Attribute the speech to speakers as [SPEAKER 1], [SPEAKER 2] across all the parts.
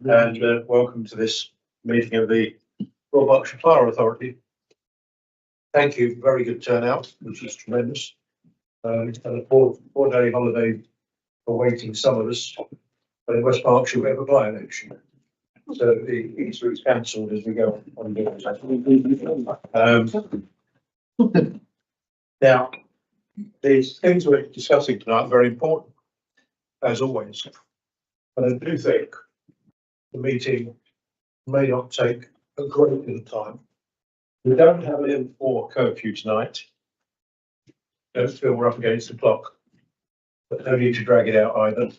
[SPEAKER 1] and welcome to this meeting of the Royal Berkshire Fire Authority. Thank you, very good turnout, which is tremendous. It's been a four-day holiday awaiting some of us, but in West Berkshire we have a by-election. So the Easter is cancelled as we go on. Now, these things we're discussing tonight are very important, as always. But I do think the meeting may not take a great deal of time. We don't have an M4 curfew tonight. Don't feel we're up against the clock, but no need to drag it out either.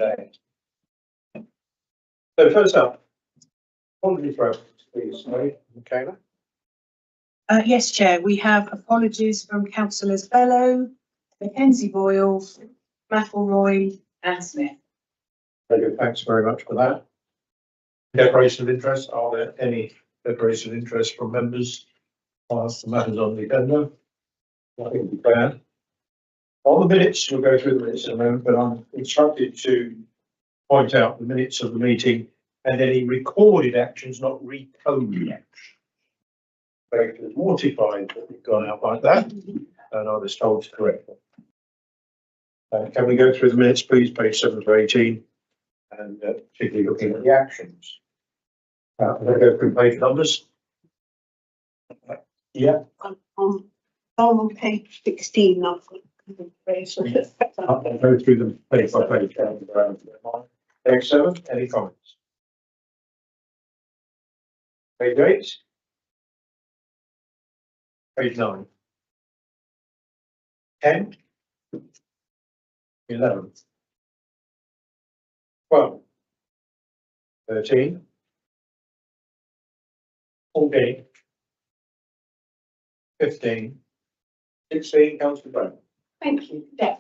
[SPEAKER 1] Okay. So first up, apologies, please, Michaela.
[SPEAKER 2] Yes, Chair, we have apologies from councillors Bellow, Mackenzie Boyle, McElroy and Smith.
[SPEAKER 1] Very good, thanks very much for that. Declaration of interest, are there any declaration of interest from members on the matters on the agenda? I think we can. On the minutes, we'll go through the minutes in a moment, but I'm instructed to point out the minutes of the meeting and any recorded actions, not recoded actions. Very mortified that we've gone out like that, and I was told to correct them. Can we go through the minutes, please, page 7 to 18, and particularly looking at the actions. We'll go through page numbers. Yeah.
[SPEAKER 3] On page 16, I'll
[SPEAKER 1] go through them page by page. Page 7, any comments? Page 8. Page 9. 10. 11. 12. 13. 14. 15. 16, Councillor Brown.
[SPEAKER 3] Thank you. Yeah.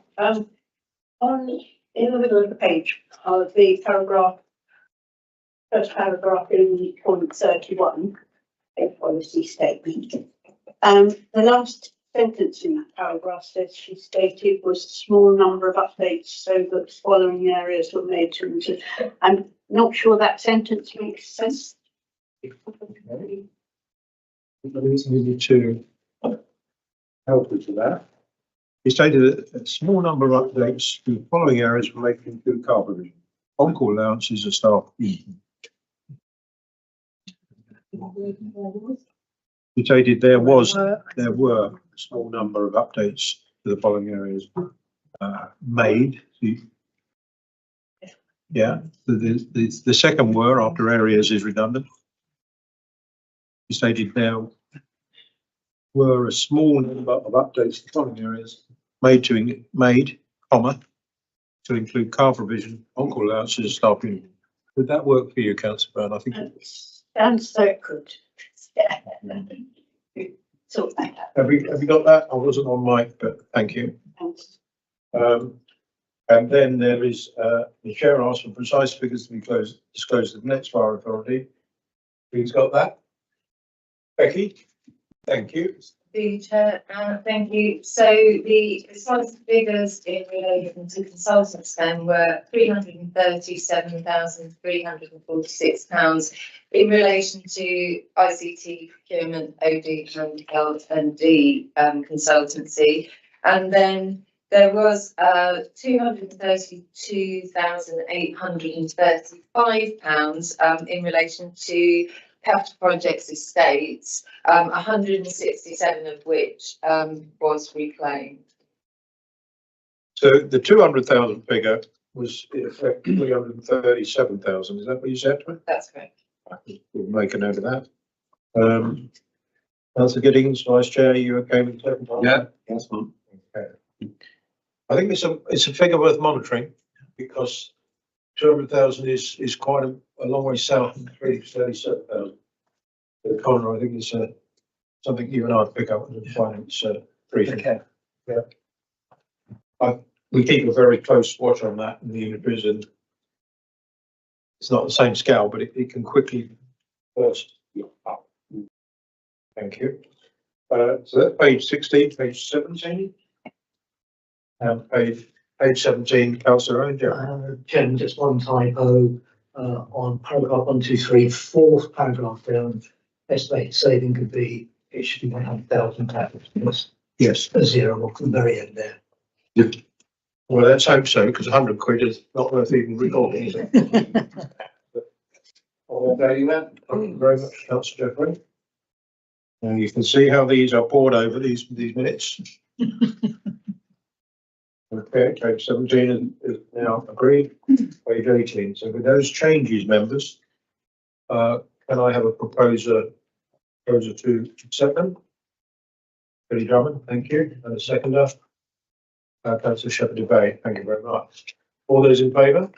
[SPEAKER 3] In the middle of the page, the paragraph, first paragraph in point 31, a policy statement. The last sentence in that paragraph says she stated was a small number of updates so that the following areas were made to. I'm not sure that sentence makes sense.
[SPEAKER 1] Needed to help with that. He stated that a small number of updates to the following areas were made to include car provision, on-call allowances of staff. He stated there were a small number of updates to the following areas made. Yeah, the second were after areas is redundant. He stated there were a small number of updates to the following areas made, comma, to include car provision, on-call allowances, staff union. Would that work for you, Councillor Brown? I think it
[SPEAKER 3] sounds so good. Yeah. So
[SPEAKER 1] have you got that? I wasn't on mic, but thank you.
[SPEAKER 3] Thanks.
[SPEAKER 1] And then there is the chair asked for precise figures to be disclosed to the next fire authority. Who's got that? Becky, thank you.
[SPEAKER 4] Chair, thank you. So the precise figures in relation to consultants then were £337,346 in relation to ICT procurement, OD and L&D consultancy, and then there was £232,835 in relation to capital projects estates, 167 of which was reclaimed.
[SPEAKER 1] So the 200,000 figure was in effect 337,000. Is that what you said to me?
[SPEAKER 4] That's correct.
[SPEAKER 1] We'll make a note of that. Councillor Giddings, Vice Chair, are you okay with that?
[SPEAKER 5] Yeah, yes, ma'am.
[SPEAKER 1] Okay. I think it's a figure worth monitoring because 200,000 is quite a long way south from 337,000. The coroner, I think it's something you and I pick up in the finance briefing.
[SPEAKER 5] Okay.
[SPEAKER 1] Yeah. We keep a very close watch on that in the unitaries, and it's not the same scale, but it can quickly burst up. Thank you. So that's page 16, page 17, and page Page 17, councillor Owen,
[SPEAKER 5] Chairman, just one typo, on paragraph 123, fourth paragraph down, estimated saving could be, it should be £100,000.
[SPEAKER 1] Yes.
[SPEAKER 5] A zero at the very end there.
[SPEAKER 1] Well, let's hope so, because 100 quid is not worth even recording, is it? All okay, that? Thank you very much, councillor Jeffrey. And you can see how these are poured over these minutes. Okay, page 17 is now agreed. Page 18. So with those changes, members, can I have a proposer to accept them? Billy Drummond, thank you. And a seconder, councillor Shepherd Bay, thank you very much. All those in favour?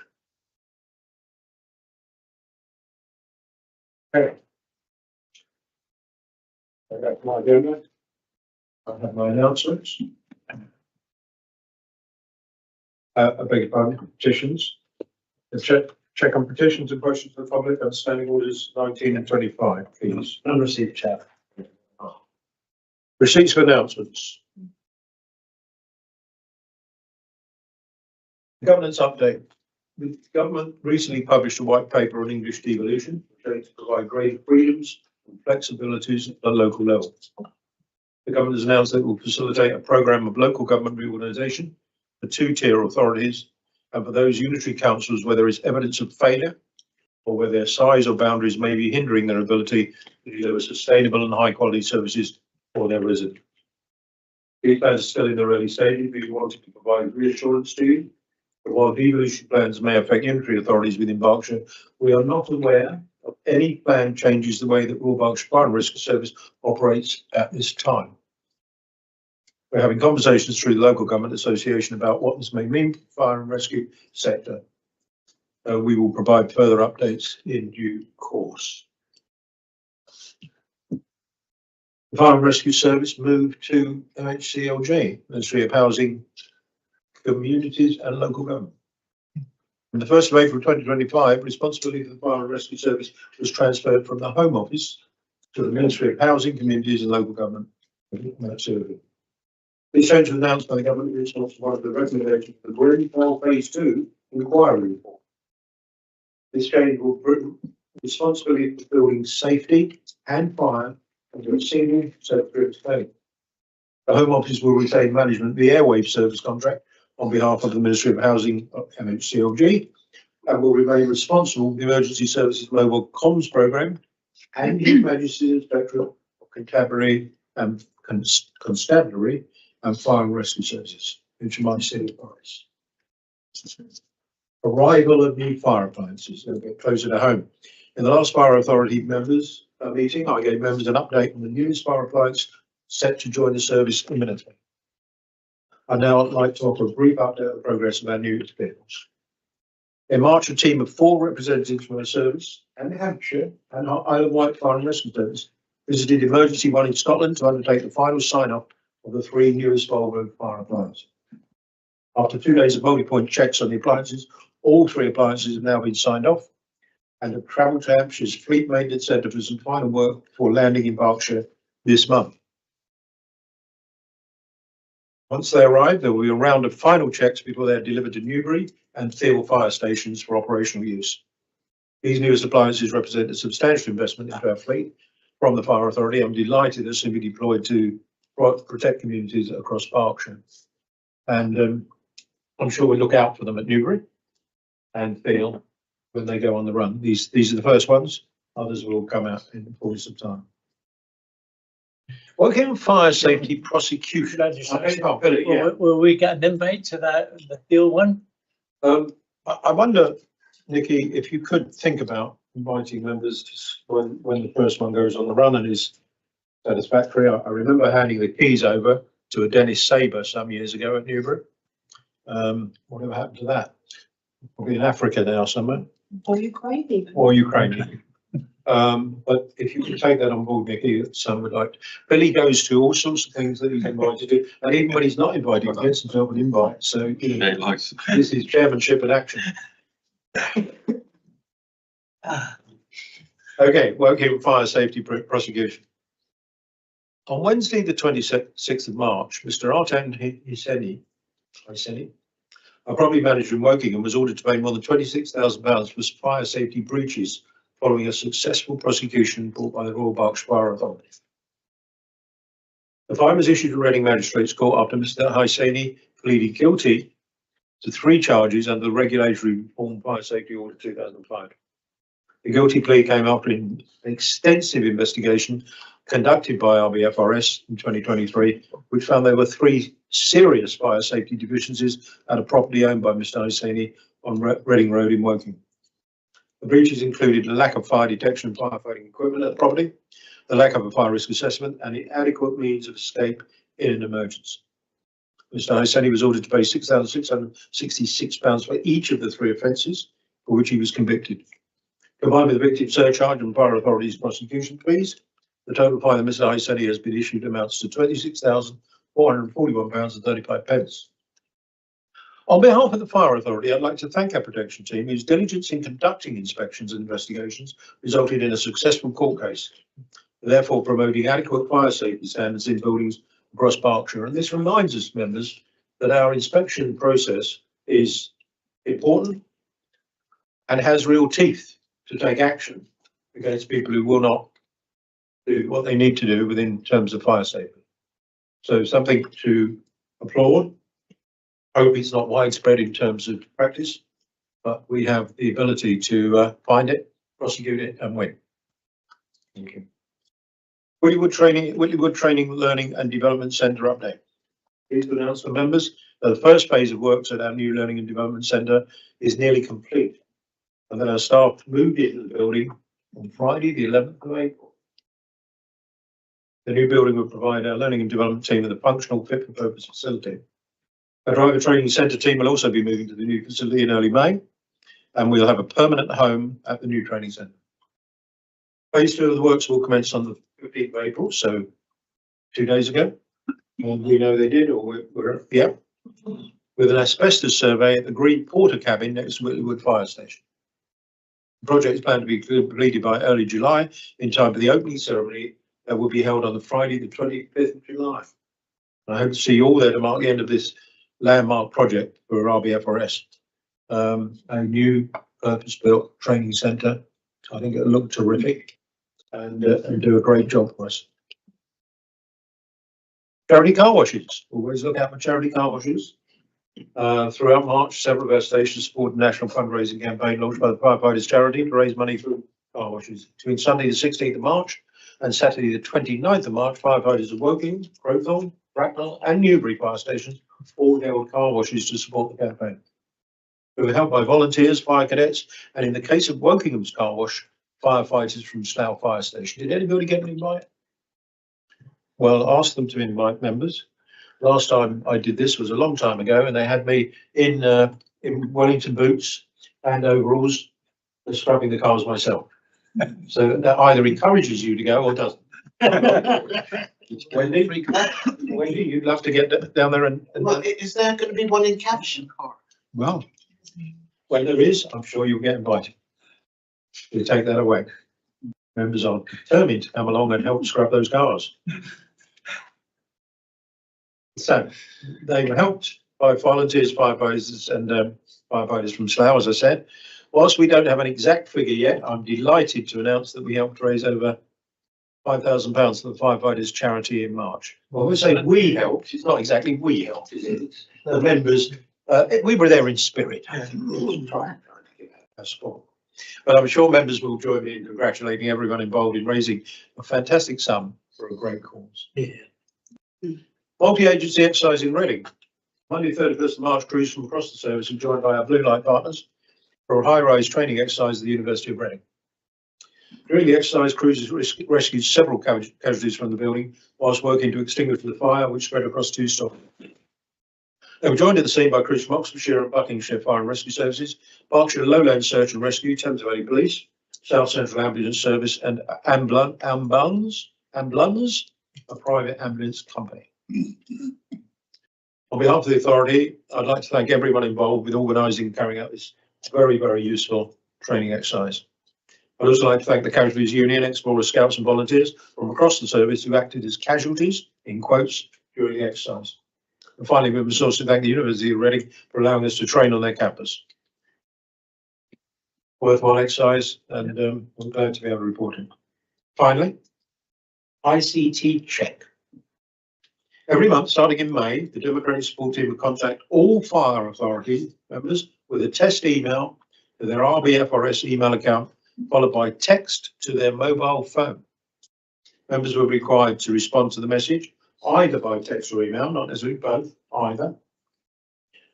[SPEAKER 1] Okay. That's my agenda. I have my announcements. I beg your pardon, petitions. Check on petitions and questions for the public and standing orders 19 and 25, please.
[SPEAKER 5] Unreceived, Chair.
[SPEAKER 1] Receipts of announcements. Governance update. The government recently published a white paper on English devolution, which aims to provide greater freedoms and flexibilities at the local level. The government has announced that it will facilitate a programme of local government reorganisation for two-tier authorities and for those unitary councils where there is evidence of failure or where their size or boundaries may be hindering their ability to deliver sustainable and high-quality services for their residents. These plans are still in their early stages. We wanted to provide reassurance to you that while devolution plans may affect unitary authorities within Berkshire, we are not aware of any planned changes the way that Royal Berkshire Fire and Rescue Service operates at this time. We're having conversations through the local government association about what this may mean for the fire and rescue sector. We will provide further updates in due course. The Fire and Rescue Service moved to MHCLG, Ministry of Housing, Communities and Local Government. On the 1st of April 2025, responsibility for the Fire and Rescue Service was transferred from the Home Office to the Ministry of Housing, Communities and Local Government. This change was announced by the government in response to one of the recommendations of the Grenfell Phase 2 inquiry report. This change will bring responsibility for building safety and fire under a single Secretary of State. The Home Office will retain management of the airwave service contract on behalf of the Ministry of Housing, MHCLG, and will remain responsible for the Emergency Services Mobile Comms Programme and the Emergency Inspectorate of Constabulary and Fire and Rescue Services, which are my city authorities. Arrival of new fire appliances, they'll get closer to home. In the last Fire Authority members meeting, I gave members an update on the newest fire appliance set to join the service imminently. I'd now like to offer a brief update of the progress of our new vehicles. In March, a team of 4 representatives from our service and Hampshire and Isle of Wight Fire and Rescue Service visited Emergency One in Scotland to undertake the final sign-off of the 3 newest Volvo fire appliances. After 2 days of multi-point checks on the appliances, all 3 appliances have now been signed off and have travelled to Hampshire's Fleet Maintenance Centre for some final work before landing in Berkshire this month. Once they arrive, there will be a round of final checks before they are delivered to Newbury and Theale fire stations for operational use. These newest appliances represent a substantial investment into our fleet from the Fire Authority. I'm delighted that soon be deployed to protect communities across Berkshire. And I'm sure we'll look out for them at Newbury and Theale when they go on the run. These are the first ones. Others will come out in the fullness of time. Working on fire safety prosecution.
[SPEAKER 6] Will we get an invite to the Theale one?
[SPEAKER 1] I wonder, Nikki, if you could think about inviting members when the first one goes on the run and is satisfactory. I remember handing the keys over to a Dennis Saber some years ago at Newbury. Whatever happened to that? Probably in Africa now somewhere.
[SPEAKER 2] Or Ukraine even.
[SPEAKER 1] Or Ukraine. But if you could take that on board, Nikki, some would like. Billy goes to all sorts of things that he's invited to, and even when he's not invited, he gets himself an invite. So you know, this is chairmanship in action. Okay, working with fire safety prosecution. On Wednesday, the 26th of March, Mr. Artan Hisseni A property manager in Wokingham was ordered to pay more than £26,000 for fire safety breaches following a successful prosecution brought by the Royal Berkshire Fire Authority. The fine was issued to Reading Magistrates Court after Mr. Hyseni pleaded guilty to 3 charges under the Regulatory Reform Fire Safety Order 2005. The guilty plea came after an extensive investigation conducted by RBFRS in 2023, which found there were 3 serious fire safety deficiencies at a property owned by Mr. Hyseni on Reading Road in Woking. The breaches included the lack of fire detection and firefighting equipment at the property, the lack of a fire risk assessment, and inadequate means of escape in an emergency. Mr. Hyseni was ordered to pay £6,666 for each of the 3 offences for which he was convicted. Combined with the victim surcharge and fire authorities' prosecution fees, the total fine that Mr. Hyseni has been issued amounts to £26,441.35. On behalf of the Fire Authority, I'd like to thank our protection team, whose diligence in conducting inspections and investigations resulted in a successful court case, therefore promoting adequate fire safety standards in buildings across Berkshire. And this reminds us, members, that our inspection process is important and has real teeth to take action against people who will not do what they need to do within terms of fire safety. So something to applaud. Hope it's not widespread in terms of practice, but we have the ability to find it, prosecute it, and win. Thank you. Whitleywood Training, Learning and Development Centre update. Pleased to announce for members that the first phase of works at our new Learning and Development Centre is nearly complete, and that our staff moved into the building on Friday, the 11th of April. The new building will provide our learning and development team with a functional, fit-for-purpose facility. Our driver training centre team will also be moving to the new facility in early May, and we'll have a permanent home at the new training centre. Phase 2 of the works will commence on the 15th of April, so 2 days ago. And we know they did, or yeah, with an asbestos survey at the Green Porter cabin next to Whitleywood Fire Station. The project is planned to be completed by early July, in time for the opening ceremony that will be held on the Friday, the 25th of July. I hope to see you all there to mark the end of this landmark project for RBFRS. A new purpose-built training centre. I think it'll look terrific and do a great job for us. Charity car washes. Always look out for charity car washes. Throughout March, several of our stations supported a national fundraising campaign launched by the Firefighters Charity to raise money for car washes. Between Sunday the 16th of March and Saturday the 29th of March, firefighters of Woking, Crowthorne, Bracknell and Newbury fire stations all held car washes to support the campaign. We were helped by volunteers, fire cadets, and in the case of Wokingham's car wash, firefighters from Slough Fire Station. Did anybody get an invite? Well, ask them to invite members. Last time I did this was a long time ago, and they had me in Wellington boots and overalls, scrubbing the cars myself. So that either encourages you to go or doesn't. Wendy, you'd love to get down there and
[SPEAKER 7] Well, is there going to be one in Caversham?
[SPEAKER 1] well, when there is, I'm sure you'll get invited. We'll take that away. Members are determined to come along and help scrub those cars. So they were helped by volunteers, firefighters and firefighters from Slough, as I said. Whilst we don't have an exact figure yet, I'm delighted to announce that we helped raise over £5,000 for the Firefighters Charity in March. Well, we say we helped, it's not exactly we helped, is it? It's the members, we were there in spirit. But I'm sure members will join me in congratulating everyone involved in raising a fantastic sum for a great cause.
[SPEAKER 5] Yeah.
[SPEAKER 1] Multi-agency exercise in Reading. Monday, 31st of March, crews from across the service and joined by our Blue Light partners for a high-rise training exercise at the University of Reading. During the exercise, crews rescued several casualties from the building whilst working to extinguish the fire which spread across 2 stories. They were joined at the scene by crews from Oxfordshire and Buckinghamshire Fire and Rescue Services, Berkshire Lowland Search and Rescue, Thames Valley Police, South Central Ambulance Service and Ambulance, a private ambulance company. On behalf of the authority, I'd like to thank everyone involved with organising and carrying out this very, very useful training exercise. I'd also like to thank the Casualties Union, Explorers, Scouts and volunteers from across the service who acted as casualties, in quotes, during the exercise. And finally, we must also thank the University of Reading for allowing us to train on their campus. Worthwhile exercise, and I'm glad to be able to report it. Finally, ICT check. Every month, starting in May, the Democratic Support Team will contact all fire authority members with a test email to their RBFRS email account, followed by text to their mobile phone. Members will be required to respond to the message either by text or email, not necessarily both, either,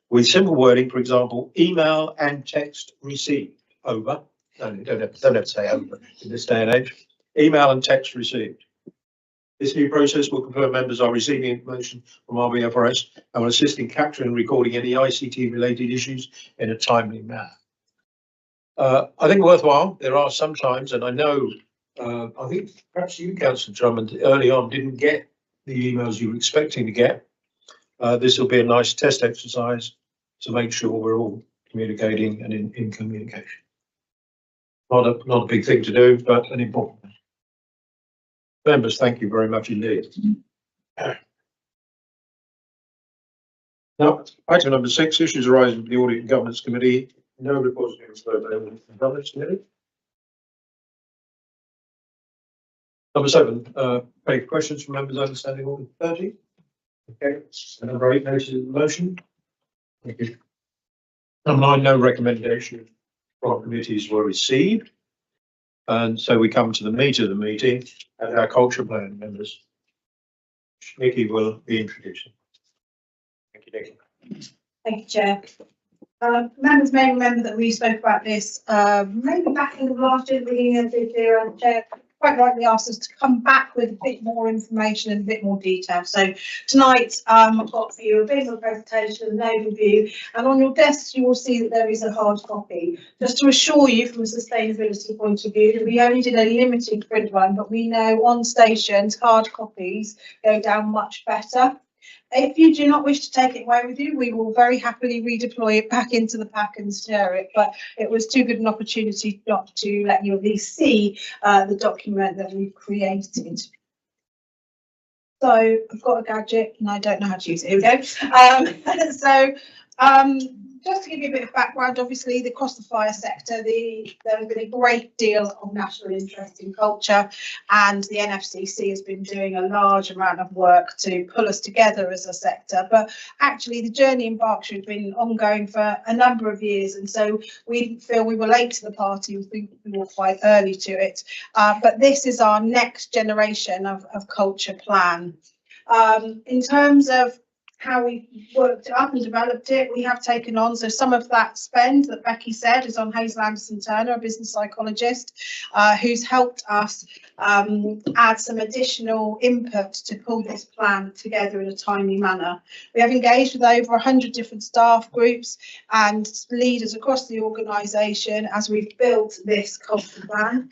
[SPEAKER 1] with simple wording, for example, email and text received. Over. No, you don't have to say over in this day and age. Email and text received. This new process will confirm members are receiving information from RBFRS and will assist in capturing and recording any ICT related issues in a timely manner. I think worthwhile. There are some times, and I know, I think perhaps you, Councillor Drummond, early on didn't get the emails you were expecting to get. This will be a nice test exercise to make sure we're all communicating and in communication. Not a big thing to do, but an important thing. Members, thank you very much indeed. Now, item number 6, issues arising from the Audit and Governance Committee. No reports being referred to the Audit and Governance Committee. Number 7, any questions from members understanding Order 30? Okay, and number 8, notice of the motion. Thank you. Number 9, no recommendation from committees were received. And so we come to the meat of the meeting and our culture plan members. Nikki will be introducing. Thank you, Nikki.
[SPEAKER 2] Thank you, Chair. Members may remember that we spoke about this maybe back in the last year, beginning of this year, and Chair quite rightly asked us to come back with a bit more information and a bit more detail. So tonight I've got for you a visual presentation, an overview, and on your desks you will see that there is a hard copy. Just to assure you from a sustainability point of view, we only did a limited print run, but we know on stations hard copies go down much better. If you do not wish to take it away with you, we will very happily redeploy it back into the pack and share it. But it was too good an opportunity not to let you at least see the document that we've created. So I've got a gadget and I don't know how to use it. Here we go. Just to give you a bit of background, obviously across the fire sector, there has been a great deal of national interest in culture, and the NFCC has been doing a large amount of work to pull us together as a sector. But actually the journey in Berkshire has been ongoing for a number of years, and so we didn't feel we were late to the party. We were quite early to it. But this is our next generation of culture plan. In terms of how we worked it up and developed it, we have taken on, so some of that spend that Becky said is on Hazel Anderson Turner, a business psychologist, who's helped us add some additional input to pull this plan together in a timely manner. We have engaged with over 100 different staff groups and leaders across the organisation as we've built this culture plan.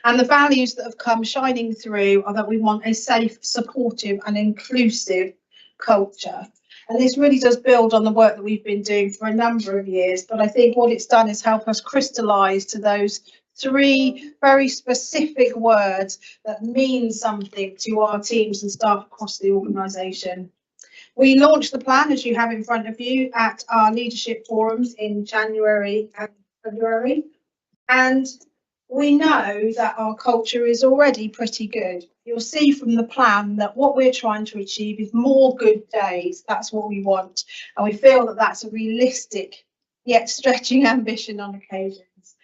[SPEAKER 2] And the values that have come shining through are that we want a safe, supportive and inclusive culture. And this really does build on the work that we've been doing for a number of years, but I think what it's done is help us crystallise to those 3 very specific words that mean something to our teams and staff across the organisation. We launched the plan, as you have in front of you, at our leadership forums in January and February, and we know that our culture is already pretty good. You'll see from the plan that what we're trying to achieve is more good days. That's what we want. And we feel that that's a realistic yet stretching ambition on occasions.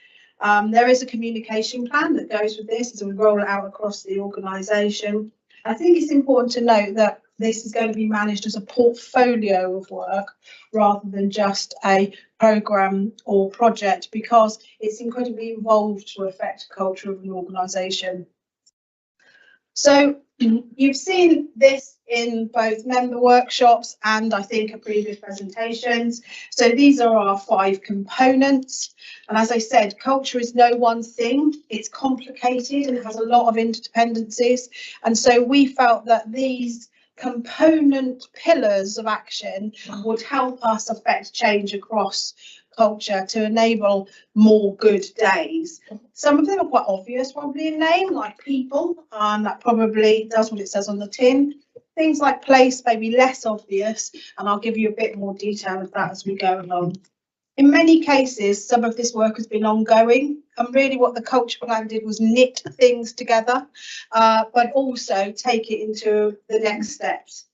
[SPEAKER 2] There is a communication plan that goes with this as we roll it out across the organisation. I think it's important to note that this is going to be managed as a portfolio of work rather than just a programme or project, because it's incredibly involved to affect the culture of an organisation. So you've seen this in both member workshops and I think at previous presentations. So these are our 5 components. And as I said, culture is no one thing. It's complicated and has a lot of interdependencies. And so we felt that these component pillars of action would help us affect change across culture to enable more good days. Some of them are quite obvious probably in name, like people, that probably does what it says on the tin. Things like place may be less obvious, and I'll give you a bit more detail of that as we go along. In many cases, some of this work has been ongoing, and really what the culture plan did was knit things together, but also take it into the next steps.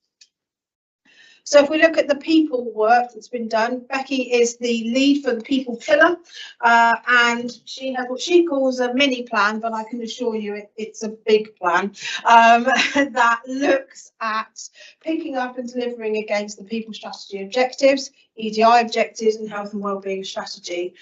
[SPEAKER 2] So if we look at the people work that's been done, Becky is the lead for the people pillar, and she has what she calls a mini plan, but I can assure you it's a big plan that looks at picking up and delivering against the people strategy objectives, EDI objectives, and health and wellbeing strategy.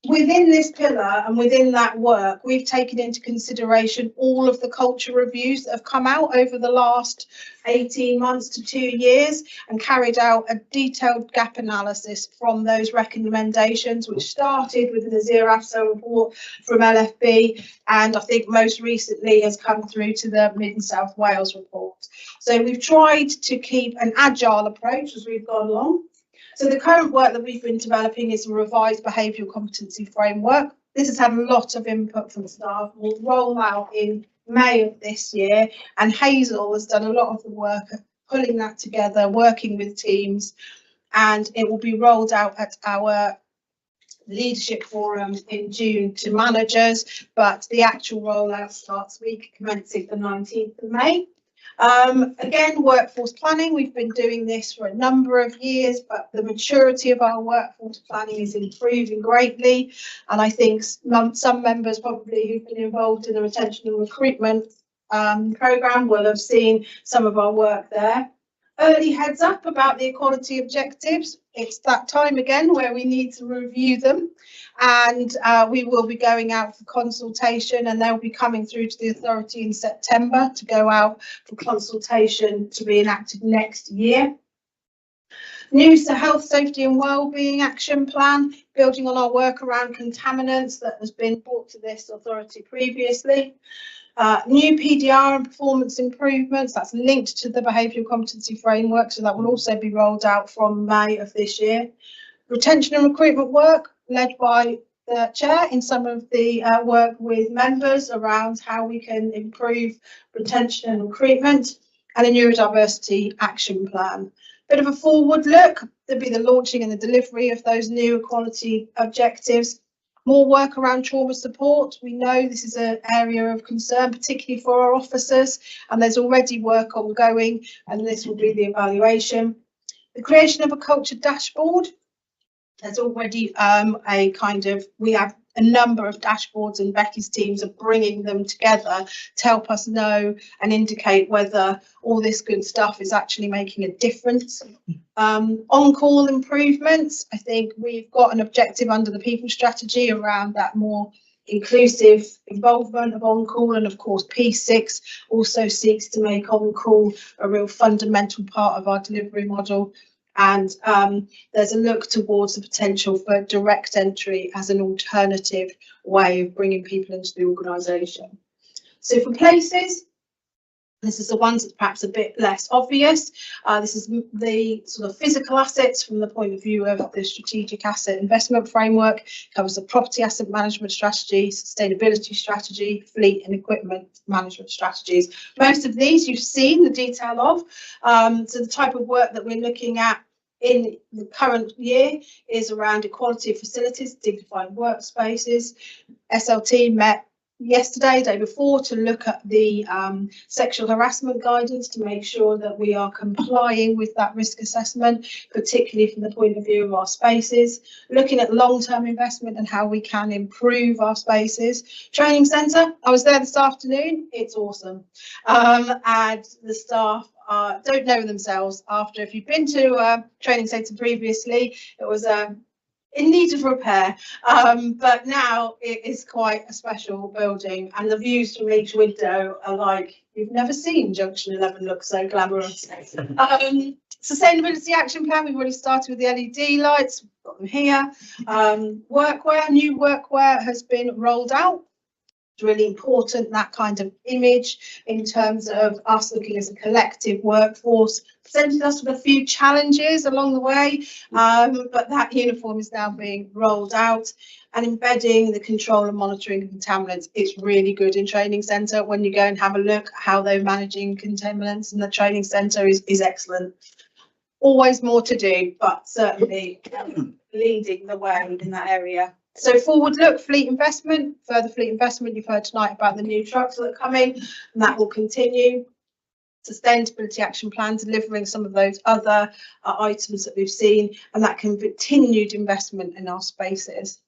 [SPEAKER 2] Within this pillar and within that work, we've taken into consideration all of the culture reviews that have come out over the last 18 months to 2 years and carried out a detailed gap analysis from those recommendations, which started with the Zero AFSO report from LFB, and I think most recently has come through to the Mid and South Wales report. So we've tried to keep an agile approach as we've gone along. So the current work that we've been developing is a revised behavioural competency framework. This has had a lot of input from staff. We'll roll out in May of this year, and Hazel has done a lot of the work of pulling that together, working with teams, and it will be rolled out at our leadership forum in June to managers, but the actual rollout starts week commencing the 19th of May. Again, workforce planning, we've been doing this for a number of years, but the maturity of our workforce planning is improving greatly. And I think some members probably who've been involved in the retention and recruitment programme will have seen some of our work there. Early heads up about the equality objectives. It's that time again where we need to review them, and we will be going out for consultation, and they'll be coming through to the authority in September to go out for consultation to be enacted next year. New health, safety and wellbeing action plan, building on our work around contaminants that has been brought to this authority previously. New PDR and performance improvements, that's linked to the behavioural competency framework, so that will also be rolled out from May of this year. Retention and recruitment work led by the chair in some of the work with members around how we can improve retention and recruitment, and a neurodiversity action plan. Bit of a forward look, there'll be the launching and the delivery of those new equality objectives. More work around trauma support. We know this is an area of concern, particularly for our officers, and there's already work ongoing, and this will be the evaluation. The creation of a culture dashboard. There's already we have a number of dashboards, and Becky's teams are bringing them together to help us know and indicate whether all this good stuff is actually making a difference. On-call improvements. I think we've got an objective under the people strategy around that more inclusive involvement of on-call, and of course P6 also seeks to make on-call a real fundamental part of our delivery model. And there's a look towards the potential for direct entry as an alternative way of bringing people into the organisation. So for places, this is the ones that's perhaps a bit less obvious. This is the sort of physical assets from the point of view of the strategic asset investment framework. It covers the property asset management strategy, sustainability strategy, fleet and equipment management strategies. Most of these you've seen the detail of. So the type of work that we're looking at in the current year is around equality of facilities, dignified workspaces. SLT met yesterday, day before, to look at the sexual harassment guidance to make sure that we are complying with that risk assessment, particularly from the point of view of our spaces. Looking at long-term investment and how we can improve our spaces. Training centre, I was there this afternoon, it's awesome. And the staff don't know themselves after, if you've been to a training centre previously, it was in need of repair, but now it is quite a special building, and the views from each window are like you've never seen Junction 11 look so glamorous. Sustainability action plan, we've already started with the LED lights, we've got them here. Workwear, new workwear has been rolled out. It's really important, that kind of image in terms of us looking as a collective workforce. Presented us with a few challenges along the way, but that uniform is now being rolled out, and embedding the control and monitoring of contaminants. It's really good in training centre. When you go and have a look how they're managing contaminants in the training centre is excellent. Always more to do, but certainly leading the way in that area. So forward look, fleet investment, further fleet investment. You've heard tonight about the new trucks that are coming, and that will continue. Sustainability action plan, delivering some of those other items that we've seen, and that continued investment in our spaces.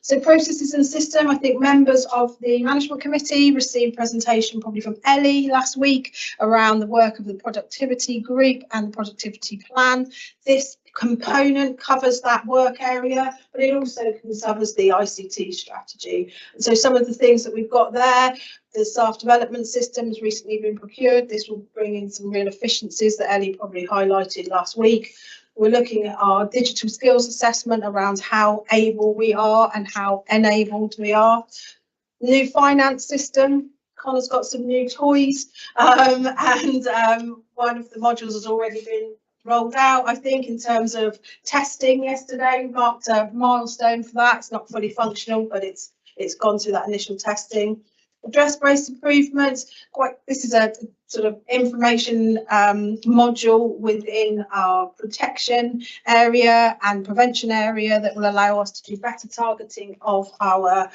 [SPEAKER 2] So processes and system, I think members of the management committee received presentation probably from Ellie last week around the work of the productivity group and the productivity plan. This component covers that work area, but it also covers the ICT strategy. And so some of the things that we've got there, the staff development system has recently been procured. This will bring in some real efficiencies that Ellie probably highlighted last week. We're looking at our digital skills assessment around how able we are and how enabled we are. New finance system. Connor's got some new toys, and one of the modules has already been rolled out, I think, in terms of testing yesterday. We marked a milestone for that. It's not fully functional, but it's gone through that initial testing. Address-based improvements. This is a sort of information module within our protection area and prevention area that will allow us to do better targeting of our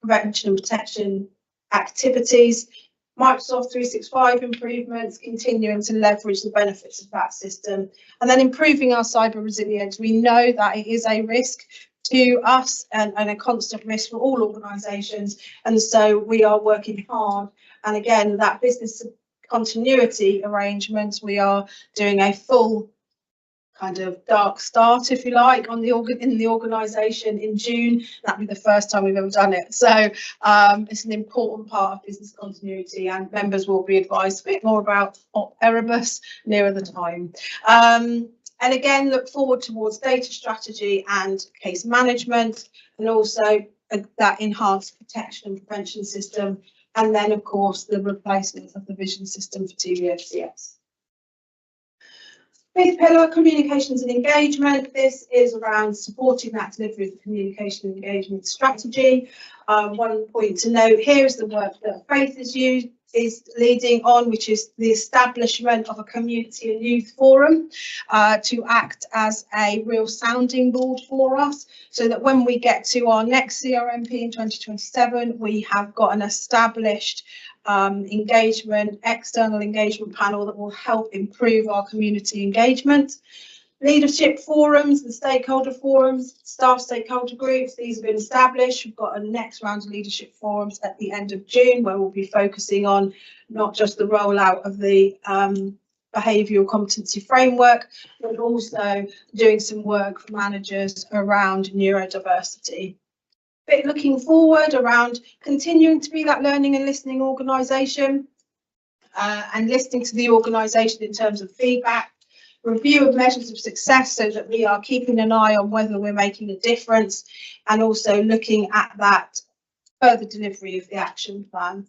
[SPEAKER 2] prevention and protection activities. Microsoft 365 improvements, continuing to leverage the benefits of that system, and then improving our cyber resilience. We know that it is a risk to us and a constant risk for all organisations, and so we are working hard. And again, that business continuity arrangements, we are doing a full kind of dark start, if you like, in the organisation in June. That'll be the first time we've ever done it. So it's an important part of business continuity, and members will be advised a bit more about Erebus nearer the time. And again, look forward towards data strategy and case management, and also that enhanced protection and prevention system. And then, of course, the replacement of the vision system for TVFCS. Fifth pillar, communications and engagement. This is around supporting that delivery of the communication and engagement strategy. One point to note here is the work that Faith is leading on, which is the establishment of a community and youth forum to act as a real sounding board for us, so that when we get to our next CRMP in 2027, we have got an established external engagement panel that will help improve our community engagement. Leadership forums and stakeholder forums, staff stakeholder groups, these have been established. We've got a next round of leadership forums at the end of June, where we'll be focusing on not just the rollout of the behavioural competency framework, but also doing some work for managers around neurodiversity. Bit looking forward around continuing to be that learning and listening organisation, and listening to the organisation in terms of feedback. Review of measures of success, so that we are keeping an eye on whether we're making a difference, and also looking at that further delivery of the action plan.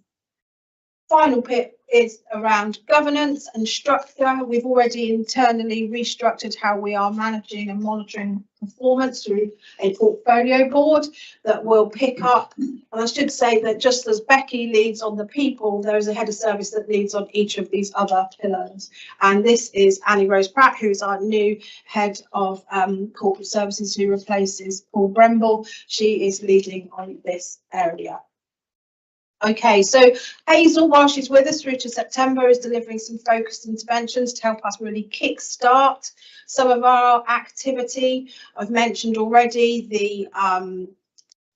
[SPEAKER 2] Final bit is around governance and structure. We've already internally restructured how we are managing and monitoring performance through a portfolio board that will pick up. And I should say that just as Becky leads on the people, there is a head of service that leads on each of these other pillars. And this is Annie Rose Pratt, who's our new head of corporate services, who replaces Paul Bremble. She is leading on this area. Okay, so Hazel, while she's with us through to September, is delivering some focused interventions to help us really kickstart some of our activity. I've mentioned already the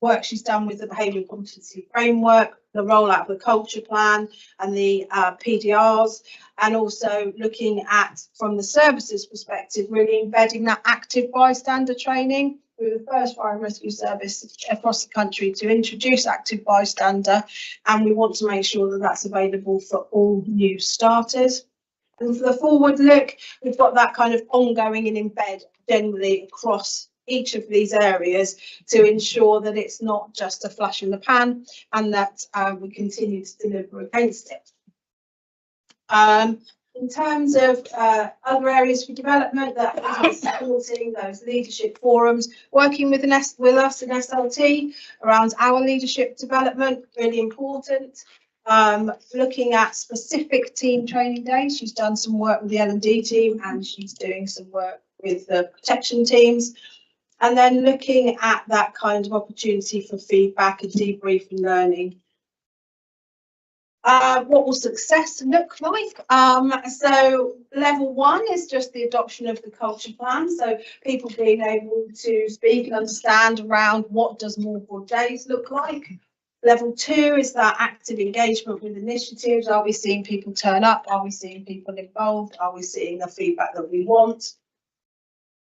[SPEAKER 2] work she's done with the behavioural competency framework, the rollout of the culture plan and the PDRs, and also looking at, from the services perspective, really embedding that active bystander training. We're the first fire and rescue service across the country to introduce active bystander, and we want to make sure that that's available for all new starters. And for the forward look, we've got that kind of ongoing and embed generally across each of these areas to ensure that it's not just a flash in the pan and that we continue to deliver against it. In terms of other areas for development, that is supporting those leadership forums, working with us in SLT around our leadership development, really important. Looking at specific team training days, she's done some work with the L&D team and she's doing some work with the protection teams. And then looking at that kind of opportunity for feedback and debrief and learning. What will success look like? So level 1 is just the adoption of the culture plan. So people being able to speak and understand around what does more good days look like. Level 2 is that active engagement with initiatives. Are we seeing people turn up? Are we seeing people involved? Are we seeing the feedback that we want?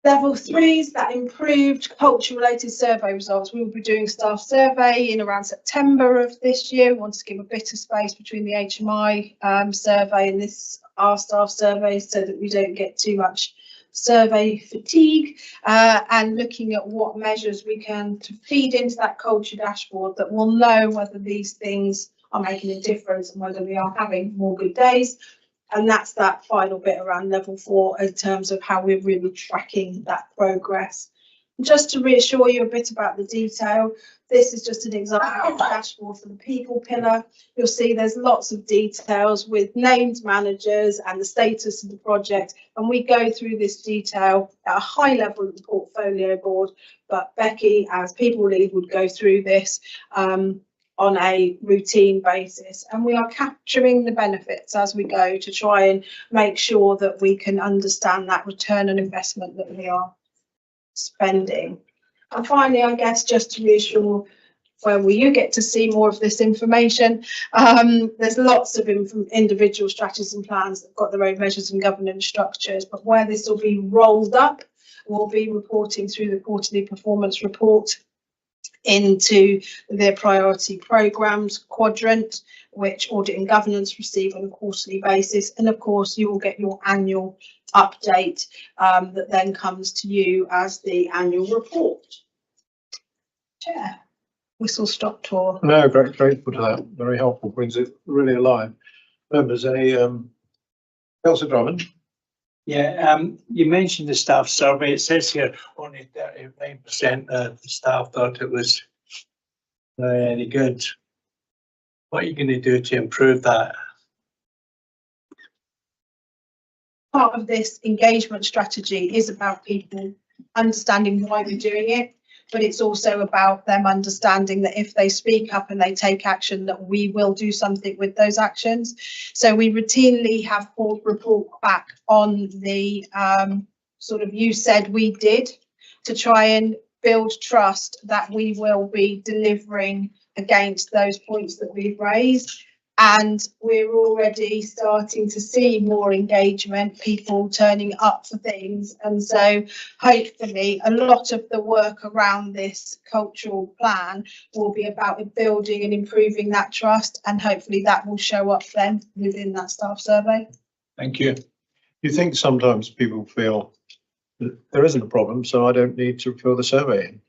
[SPEAKER 2] Level 3 is that improved culture-related survey results. We will be doing staff survey in around September of this year. We want to give a bit of space between the HMI survey and our staff survey so that we don't get too much survey fatigue, and looking at what measures we can to feed into that culture dashboard that will know whether these things are making a difference and whether we are having more good days. And that's that final bit around level 4 in terms of how we're really tracking that progress. Just to reassure you a bit about the detail, this is just an example of the dashboard for the people pillar. You'll see there's lots of details with named managers and the status of the project. And we go through this detail at a high level of the portfolio board, but Becky, as people lead, would go through this on a routine basis, and we are capturing the benefits as we go to try and make sure that we can understand that return on investment that we are spending. And finally, I guess just to reassure where will you get to see more of this information, there's lots of individual strategies and plans that have got their own measures and governance structures, but where this will be rolled up, we'll be reporting through the quarterly performance report into their priority programs quadrant, which audit and governance receive on a quarterly basis. And of course, you will get your annual update that then comes to you as the annual report. Chair, whistle stop tour.
[SPEAKER 1] No, grateful to that. Very helpful. Brings it really alive. Members, any Councillor Drummond?
[SPEAKER 6] Yeah, you mentioned the staff survey. It says here only 39% of the staff thought it was any good. What are you going to do to improve that?
[SPEAKER 2] Part of this engagement strategy is about people understanding why we're doing it, but it's also about them understanding that if they speak up and they take action, that we will do something with those actions. So we routinely have report back on the sort of you said we did to try and build trust that we will be delivering against those points that we've raised. And we're already starting to see more engagement, people turning up for things. And so hopefully a lot of the work around this cultural plan will be about building and improving that trust. And hopefully that will show up then within that staff survey.
[SPEAKER 6] Thank you.
[SPEAKER 1] You think sometimes people feel that there isn't a problem, so I don't need to fill the survey in.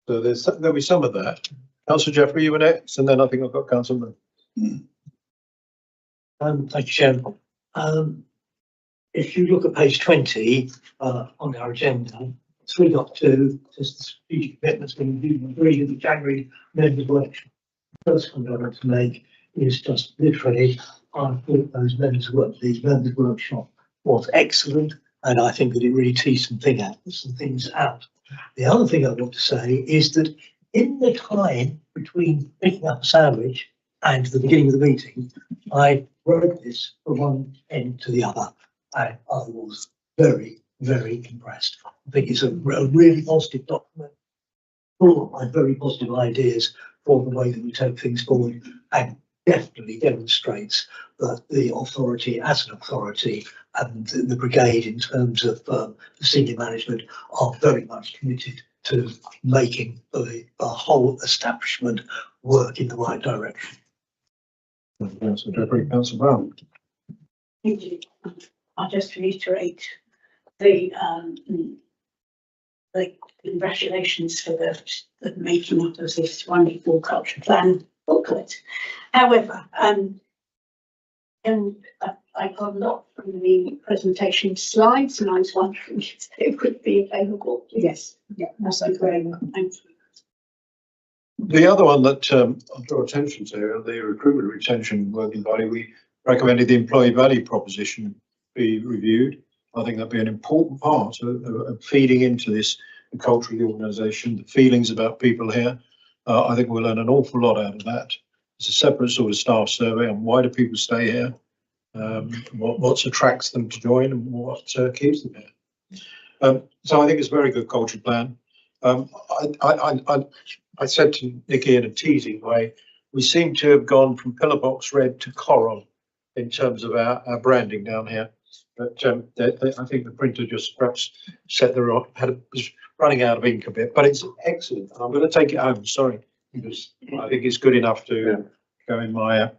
[SPEAKER 1] So there'll be some of that. Councillor Jeffrey, you were next, and then I think I've got Councillor.
[SPEAKER 5] Thank you, Chairman. If you look at page 20 on our agenda, 3.2 says the strategic commitments being agreed in the January members workshop. The first comment I'd like to make is just literally, I thought these members workshop was excellent, and I think that it really teased some things out. The other thing I want to say is that in the time between picking up a sandwich and the beginning of the meeting, I wrote this from one end to the other, and I was very, very impressed. I think it's a really positive document, full of very positive ideas for the way that we take things forward, and definitely demonstrates that the authority as an authority and the brigade in terms of the senior management are very much committed to making the whole establishment work in the right direction.
[SPEAKER 1] Councillor Jeffrey, Councillor Brown.
[SPEAKER 3] I'll just reiterate the like, congratulations for the making up of this wonderful culture plan booklet. However, and I got a lot from the presentation slides, and I was wondering if they would be available.
[SPEAKER 2] Yes, yeah, that's
[SPEAKER 3] Great, thank you.
[SPEAKER 1] The other one that I draw attention to, the recruitment retention working body, we recommended the employee value proposition be reviewed. I think that'd be an important part of feeding into this, the culture of the organisation, the feelings about people here. I think we'll learn an awful lot out of that. It's a separate sort of staff survey on why do people stay here, what attracts them to join, and what keeps them here. So I think it's a very good culture plan. I said to Nikki in a teasing way, we seem to have gone from pillar box red to coral in terms of our branding down here. But I think the printer just perhaps set the was running out of ink a bit, but it's excellent. I'm going to take it home. Sorry, because I think it's good enough to go in my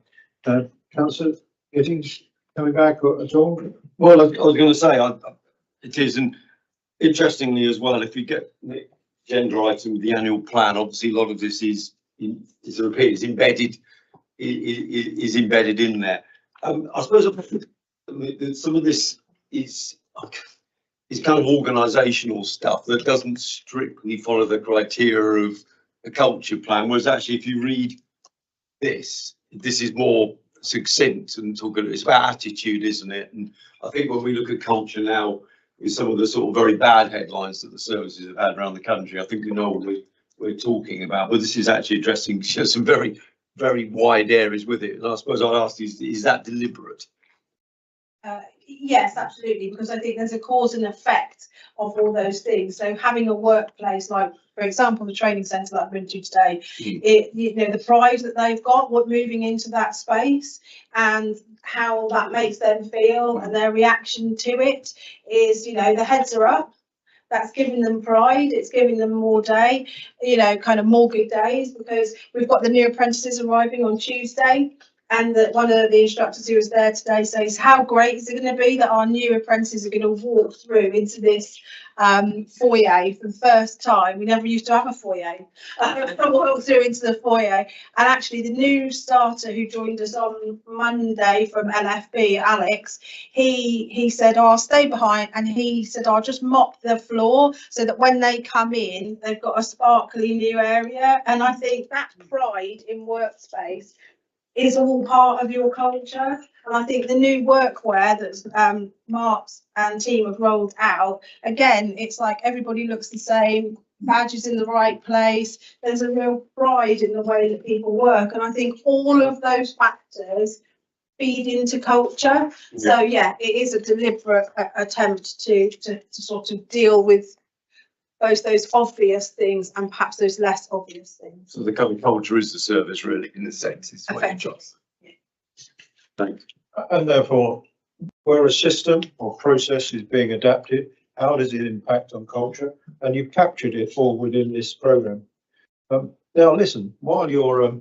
[SPEAKER 1] Councillor Gittings coming back at all.
[SPEAKER 8] Well, I was going to say it is, and interestingly as well, if you get the agenda item, the annual plan, obviously a lot of this is embedded in there. I suppose some of this is kind of organisational stuff that doesn't strictly follow the criteria of a culture plan. Whereas actually, if you read this is more succinct and it's about attitude, isn't it? And I think when we look at culture now, with some of the sort of very bad headlines that the services have had around the country, I think we know what we're talking about. But this is actually addressing some very, very wide areas with it. And I suppose I'd ask is that deliberate?
[SPEAKER 2] Yes, absolutely, because I think there's a cause and effect of all those things. So having a workplace like, for example, the training centre that I've been to today, the pride that they've got, moving into that space, and how that makes them feel, and their reaction to it is, the heads are up. That's giving them pride. It's giving them more day, kind of more good days, because we've got the new apprentices arriving on Tuesday. And that one of the instructors who was there today says, how great is it going to be that our new apprentices are going to walk through into this foyer for the first time? We never used to have a foyer. Walk through into the foyer. And actually, the new starter who joined us on Monday from LFB, Alex, he said, I'll stay behind. And he said, I'll just mop the floor so that when they come in, they've got a sparkly new area. And I think that pride in workspace is all part of your culture. And I think the new workwear that Mark's and team have rolled out, again, it's like everybody looks the same, badges in the right place. There's a real pride in the way that people work. And I think all of those factors feed into culture. So yeah, it is a deliberate attempt to sort of deal with both those obvious things and perhaps those less obvious things.
[SPEAKER 8] So the kind of culture is the service, really, in a sense. It's what you trust. Thanks.
[SPEAKER 1] And therefore, where a system or process is being adapted, how does it impact on culture? And you've captured it all within this programme. Now, listen, while you're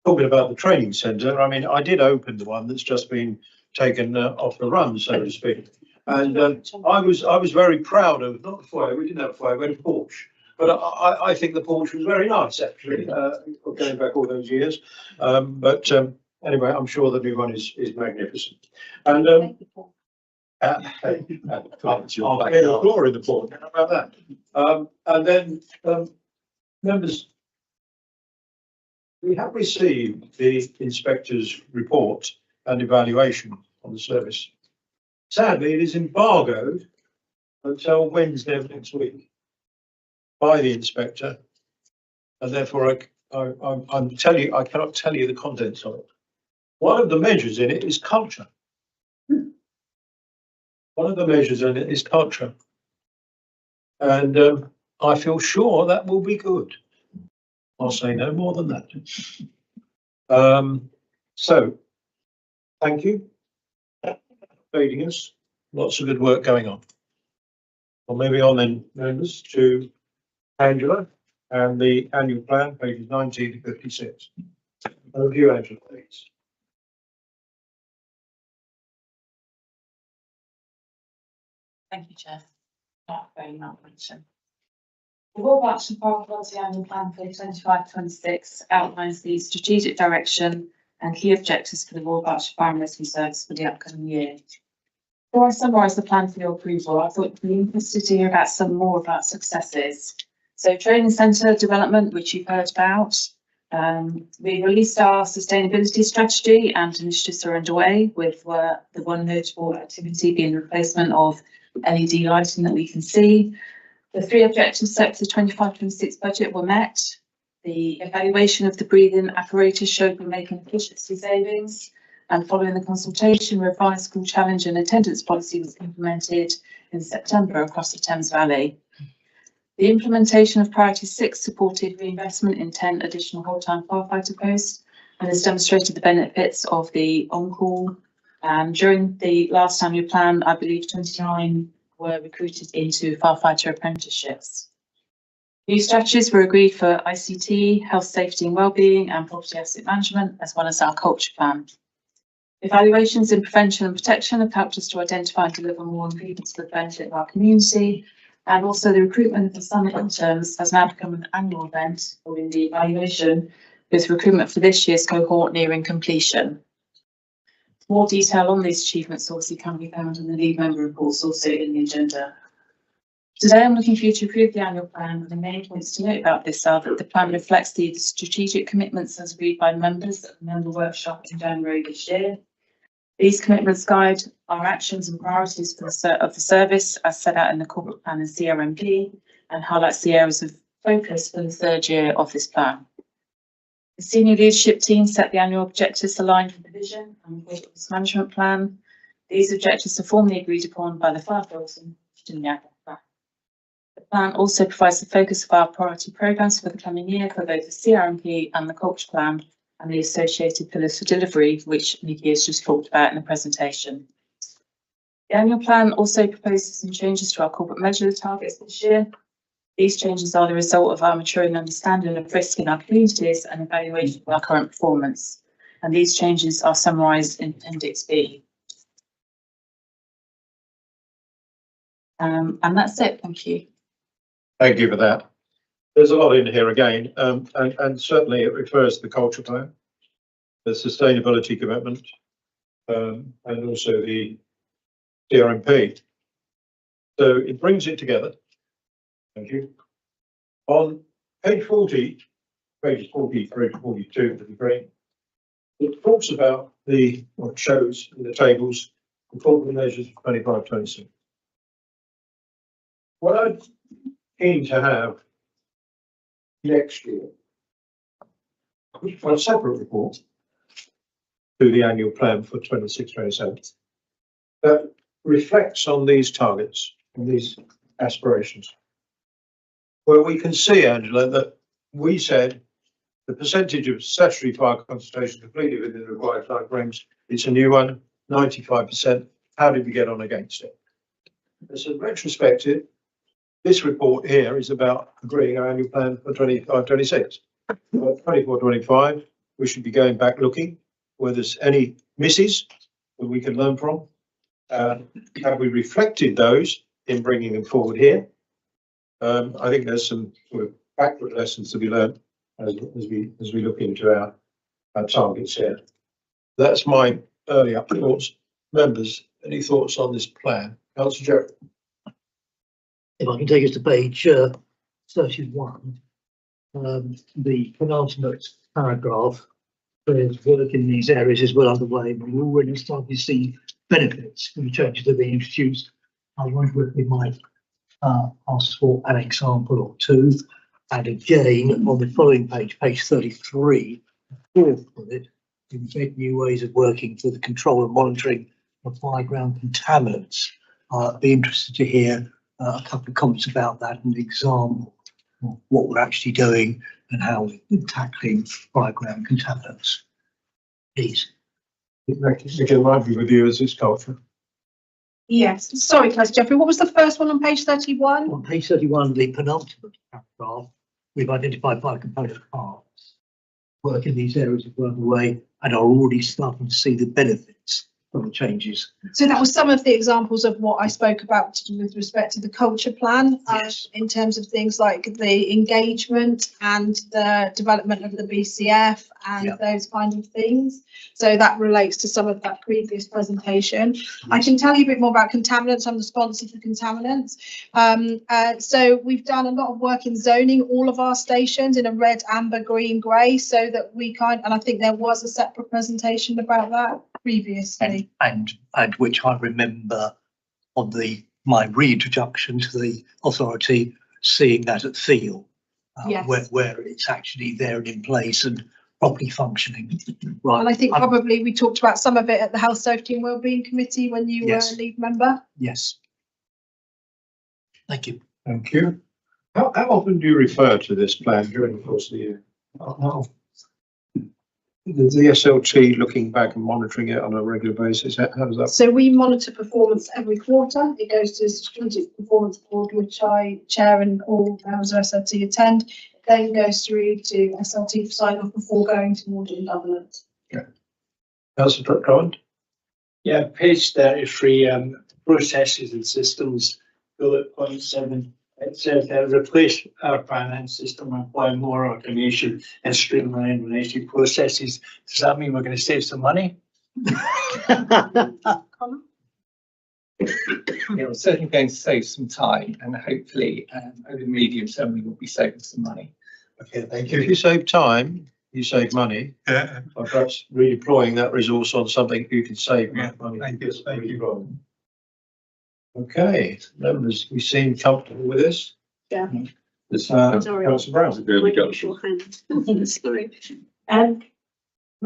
[SPEAKER 1] talking about the training centre, I mean, I did open the one that's just been taken off the run, so to speak. And I was very proud of, not the foyer, we didn't have a foyer, we had a porch. But I think the porch was very nice, actually, going back all those years. Anyway, I'm sure the new one is magnificent. And I'll pay the floor in the porch, how about that? And then, members, we have received the inspector's report and evaluation on the service. Sadly, it is embargoed until Wednesday of next week by the inspector, and therefore I'm telling you, I cannot tell you the contents of it. One of the measures in it is culture. One of the measures in it is culture, and I feel sure that will be good. I'll say no more than that. So, thank you. Feeding us, lots of good work going on. Well, moving on then, members, to Angela and the annual plan, pages 19 to 56. Over to you, Angela, please.
[SPEAKER 9] Thank you, Chair. Not very much. The Royal Berkshire Fire Quality Annual Plan for 25-26 outlines the strategic direction and key objectives for the Royal Berkshire Fire and Rescue Service for the upcoming year. Before I summarise the plan for your approval, I thought you'd be interested to hear about some more about successes. So training centre development, which you've heard about. We released our sustainability strategy and initiatives are underway, with the one notable activity being the replacement of LED lighting that we can see. The 3 objectives set for the 25-26 budget were met. The evaluation of the breathing apparatus showed we're making efficiency savings, and following the consultation, revised school challenge and attendance policy was implemented in September across the Thames Valley. The implementation of Priority 6 supported reinvestment in 10 additional whole-time firefighter posts and has demonstrated the benefits of the on-call. During the last annual plan, I believe 29 were recruited into firefighter apprenticeships. New strategies were agreed for ICT, health, safety and wellbeing and property asset management, as well as our culture plan. Evaluations in prevention and protection have helped us to identify and deliver more improvements for the benefit of our community. And also the recruitment of the summer interns has now become an annual event following the evaluation, with recruitment for this year's cohort nearing completion. More detail on these achievements also can be found in the lead member reports also in the agenda. Today I'm looking for you to approve the annual plan, and the main points to note about this are that the plan reflects the strategic commitments as agreed by members at the member workshop in January this year. These commitments guide our actions and priorities for the service as set out in the corporate plan and CRMP, and highlights the areas of focus for the 3rd year of this plan. The senior leadership team set the annual objectives aligned with the vision and performance management plan. These objectives are formally agreed upon by the firefighters in the annual plan. The plan also provides the focus of our priority programmes for the coming year for both the CRMP and the culture plan, and the associated pillars for delivery, which Nikki has just talked about in the presentation. The annual plan also proposes some changes to our corporate measure targets this year. These changes are the result of our maturing understanding of risk in our communities and evaluation of our current performance. And these changes are summarised in Appendix B. And that's it. Thank you.
[SPEAKER 1] Thank you for that. There's a lot in here again, and certainly it refers to the culture plan, the sustainability commitment, and also the CRMP. So it brings it together. Thank you. On page 40, pages 43 to 42 of the green, it talks about what shows in the tables the corporate measures for 25-26. What I'm keen to have next year, a separate report to the annual plan for 26-27 that reflects on these targets and these aspirations, where we can see, Angela, that we said the percentage of statutory fire consultation completed within the required timeframes, it's a new one, 95%. How did we get on against it? As a retrospective, this report here is about agreeing our annual plan for 25-26. 24-25, we should be going back looking whether there's any misses that we can learn from. Have we reflected those in bringing them forward here? I think there's some sort of backward lessons to be learned as we look into our targets here. That's my early up thoughts. Members, any thoughts on this plan? Councillor Jerry.
[SPEAKER 5] If I can take us to page 31, the penultimate paragraph, there's work in these areas is well underway, but we're already starting to see benefits from the changes that are being introduced. I wonder if we might ask for an example or two. And again, on the following page, page 33, fourth bullet, invent new ways of working for the control and monitoring of fireground contaminants. I'd be interested to hear a couple of comments about that and an example of what we're actually doing and how we're tackling fireground contaminants. Please.
[SPEAKER 1] Again, might be with you as this culture.
[SPEAKER 2] Yes, sorry, Councillor Jeffrey, what was the first one on page 31?
[SPEAKER 5] On page 31, the penultimate paragraph, we've identified 5 component parts. Work in these areas is well underway and are already starting to see the benefits from the changes.
[SPEAKER 2] So that was some of the examples of what I spoke about with respect to the culture plan,
[SPEAKER 5] Yes.
[SPEAKER 2] in terms of things like the engagement and the development of the BCF and
[SPEAKER 5] Yeah.
[SPEAKER 2] those kind of things. So that relates to some of that previous presentation. I can tell you a bit more about contaminants. I'm the sponsor for contaminants. So we've done a lot of work in zoning all of our stations in a red, amber, green, grey, so that we and I think there was a separate presentation about that previously.
[SPEAKER 5] And which I remember on my reintroduction to the authority, seeing that at Thiel,
[SPEAKER 2] Yes.
[SPEAKER 5] where it's actually there and in place and properly functioning. Right.
[SPEAKER 2] And I think probably we talked about some of it at the Health, Safety and Wellbeing Committee when you were
[SPEAKER 5] Yes.
[SPEAKER 2] a lead member.
[SPEAKER 5] Yes. Thank you.
[SPEAKER 1] Thank you. How often do you refer to this plan during the course of the year? The SLT looking back and monitoring it on a regular basis, how does that?
[SPEAKER 2] So we monitor performance every quarter. It goes to the Strategic Performance Board, which I chair and all members of SLT attend. It then goes through to SLT for sign off before going to audit and governance.
[SPEAKER 1] Councillor Drummond?
[SPEAKER 6] Yeah, page 33, processes and systems, bullet point 7. It says replace our finance system, employ more automation and streamline related processes. Does that mean we're going to save some money?
[SPEAKER 10] We're certainly going to save some time, and hopefully over the medium term we will be saving some money.
[SPEAKER 1] Okay, thank you. If you save time, you save money.
[SPEAKER 10] Yeah.
[SPEAKER 1] Or perhaps redeploying that resource on something you can save
[SPEAKER 10] Yeah,
[SPEAKER 1] money.
[SPEAKER 10] thank you.
[SPEAKER 1] Thank you. Okay, members, we seem comfortable with this.
[SPEAKER 3] Yeah.
[SPEAKER 1] Councillor Brown.
[SPEAKER 3] Your hand. Sorry. I'm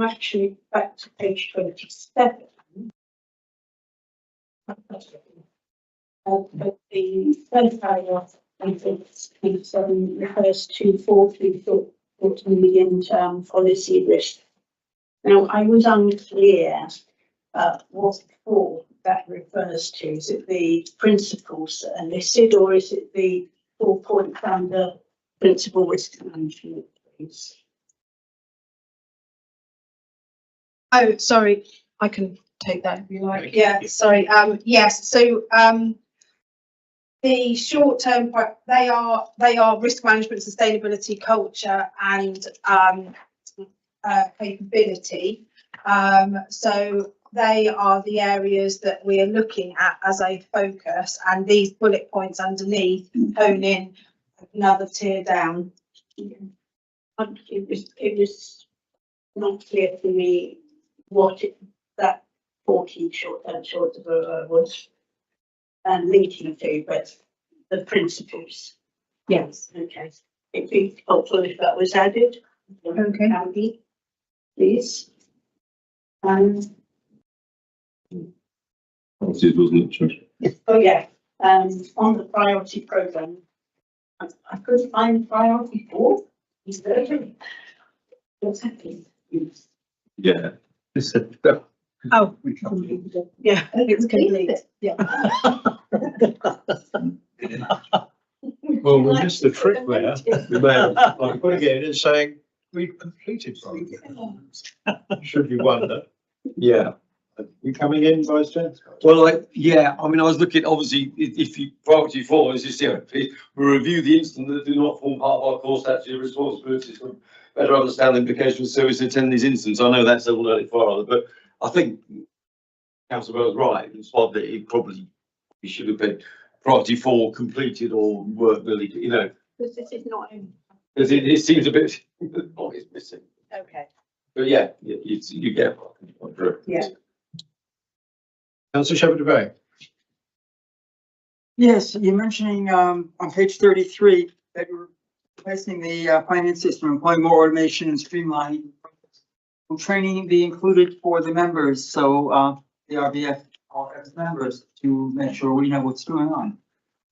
[SPEAKER 3] actually back to page 27. But the third paragraph, I think, refers to 40 million policy risk. Now, I was unclear what for that refers to. Is it the principles that are listed, or is it the 4 points under principal risk management, please?
[SPEAKER 2] Oh, sorry, I can take that if you like.
[SPEAKER 1] Thank
[SPEAKER 2] Yeah,
[SPEAKER 1] you.
[SPEAKER 2] sorry. Yes, so the short term, they are risk management, sustainability, culture and capability. So they are the areas that we are looking at as a focus, and these bullet points underneath hone in another tier down.
[SPEAKER 3] It was not clear to me what that 14 short-term was linking to, but the principles.
[SPEAKER 2] Yes.
[SPEAKER 3] Okay. It'd be helpful if that was added.
[SPEAKER 2] Okay.
[SPEAKER 3] Andy, please. Oh, yeah, on the priority programme, I couldn't find priority 4. Is there? What's happening?
[SPEAKER 8] Yeah.
[SPEAKER 2] Oh, yeah, it's complete. Yeah.
[SPEAKER 1] Well, we missed the trick there. We may have, like, putting it in and saying, we've completed something. Should you wonder.
[SPEAKER 8] Yeah.
[SPEAKER 1] You coming in, Vice Chair?
[SPEAKER 8] Well, I mean, I was looking, obviously, if you, priority 4 is just, we review the incidents that do not form part of our core statutory responsibilities to better understand the implications of service attending these incidents. I know that's a little far, but I think Councillor Bell's right, in spot that it probably should have been priority 4 completed or work really,
[SPEAKER 3] Because this is not in.
[SPEAKER 8] because it seems a bit, it's missing.
[SPEAKER 3] Okay.
[SPEAKER 8] But yeah, you get.
[SPEAKER 3] Yeah.
[SPEAKER 1] Councillor Shepherd-Bay.
[SPEAKER 11] Yes, you're mentioning on page 33 that you're replacing the finance system, employing more automation and streamlining. Will training be included for the members, so the RBF or as members, to make sure we know what's going on?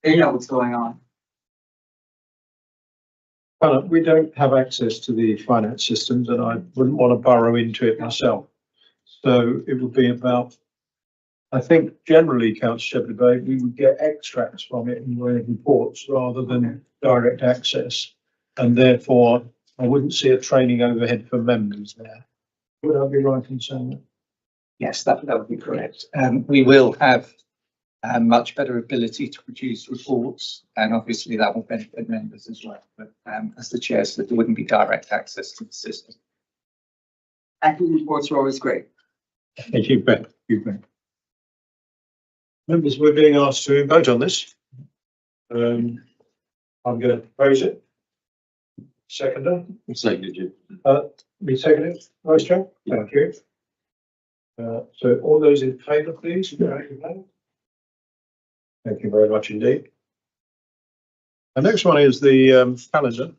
[SPEAKER 11] They know what's going on.
[SPEAKER 1] We don't have access to the finance systems and I wouldn't want to burrow into it myself. So it would be about, I think generally, Councillor Shepherd-Bay, we would get extracts from it in the way of reports rather than direct access. And therefore, I wouldn't see a training overhead for members there. Would I be right in saying that?
[SPEAKER 10] Yes, that would be correct. We will have a much better ability to produce reports, and obviously that will benefit members as well. But as the chair said, there wouldn't be direct access to the system.
[SPEAKER 11] Acting reports are always great.
[SPEAKER 1] Thank you, Ben. You bet. Members, we're being asked to vote on this. I'm going to propose it. Seconder,
[SPEAKER 8] Seconded you.
[SPEAKER 1] be seconded, Vice Chair. Thank you. So all those in favour, please. Thank you very much indeed. The next one is the calendar.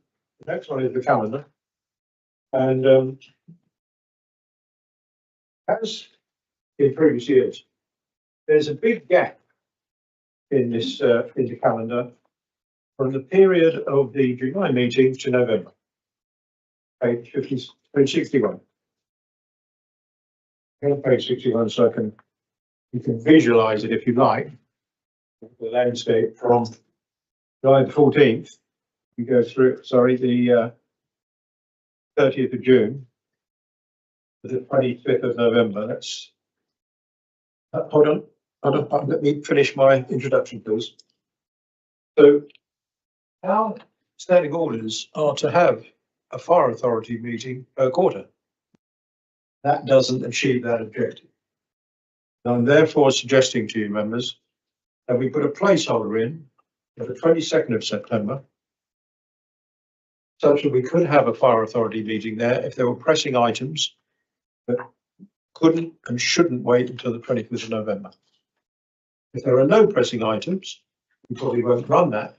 [SPEAKER 1] The next one is the calendar. And as in previous years, there's a big gap in this in the calendar from the period of the July meeting to November. Page 61. Page 61, so you can visualise it if you like. The landscape from July the 14th, you go through, sorry, the 30th of June, to the 25th of November. That's, hold on, let me finish my introduction, please. So, our standing orders are to have a fire authority meeting per quarter. That doesn't achieve that objective. I'm therefore suggesting to you, members, that we put a placeholder in for the 22nd of September, such that we could have a fire authority meeting there if there were pressing items that couldn't and shouldn't wait until the 25th of November. If there are no pressing items, we probably won't run that,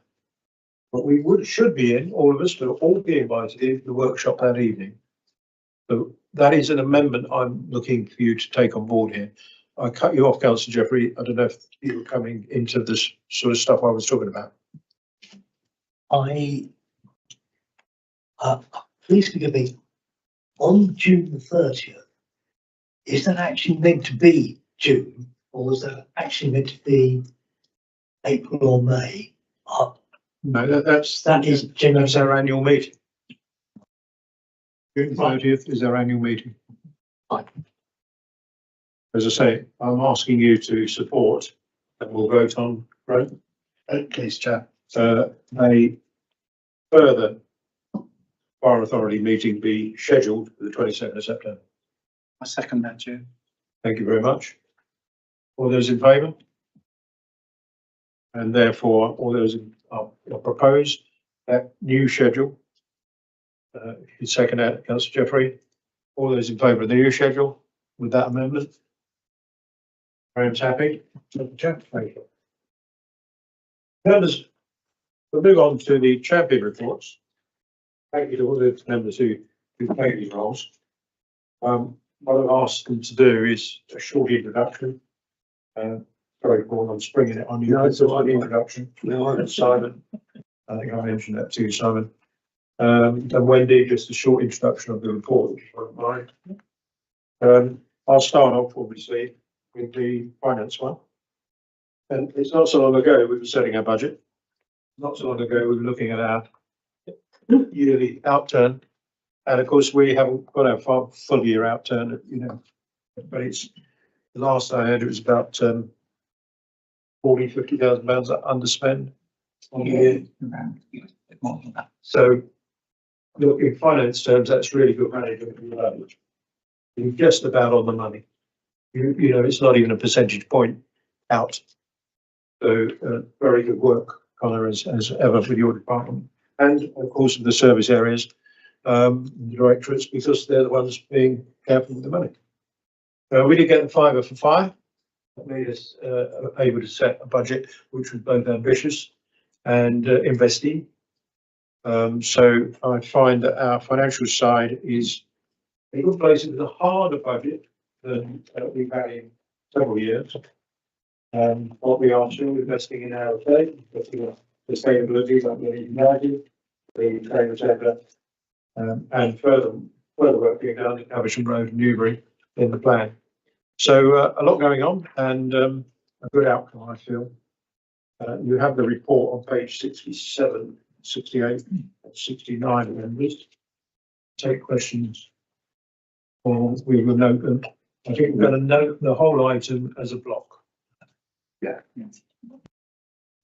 [SPEAKER 1] but we should be in, all of us will all be invited into the workshop that evening. So that is an amendment I'm looking for you to take on board here. I cut you off, Councillor Jeffrey. I don't know if you were coming into this sort of stuff I was talking about.
[SPEAKER 5] Please forgive me, on June the 30th, is that actually meant to be June, or was that actually meant to be April or May?
[SPEAKER 1] No, that's our annual meeting. June 30th is our annual meeting.
[SPEAKER 5] Fine.
[SPEAKER 1] As I say, I'm asking you to support, and we'll vote on, right?
[SPEAKER 5] Please, Chair.
[SPEAKER 1] A further fire authority meeting be scheduled for the 22nd of September.
[SPEAKER 6] I second that, Chair.
[SPEAKER 1] Thank you very much. All those in favour? And therefore, all those are proposed that new schedule. If you second that, Councillor Jeffrey. All those in favour of the new schedule with that amendment? Graham's happy. Thank you. Members, we'll move on to the champion reports. Thank you to all the members who played these roles. What I've asked them to do is a short introduction. Sorry, Paul, I'm springing it on you. No, it's a short introduction. No, Simon. I think I mentioned that to you, Simon. And Wendy, just a short introduction of the report, if you won't mind. I'll start off, obviously, with the finance one. And it's not so long ago we were setting our budget. Not so long ago we were looking at our yearly outturn. And of course, we haven't got our full year outturn, but it's, the last I heard, it was about 50,000 pounds underspend on the year.
[SPEAKER 10] More than that.
[SPEAKER 1] So, look, in finance terms, that's really good management. You're just about on the money. You know, it's not even a percentage point out. So, very good work, Connor, as ever with your department. And of course, with the service areas, the directorates, because they're the ones being careful with the money. We did get the fiver for fire. That made us able to set a budget which was both ambitious and investing. So I find that our financial side is in a good place. It's a harder budget than we've had in several years. What we are still investing in our estate, sustainability, like we imagine, the training centre, and further work being done at Amersham Road and Newbury in the plan. So a lot going on and a good outcome, I feel. You have the report on page 67, 68, and 69, members. Take questions, or we will note them I think we're going to note the whole item as a block.
[SPEAKER 8] Yeah.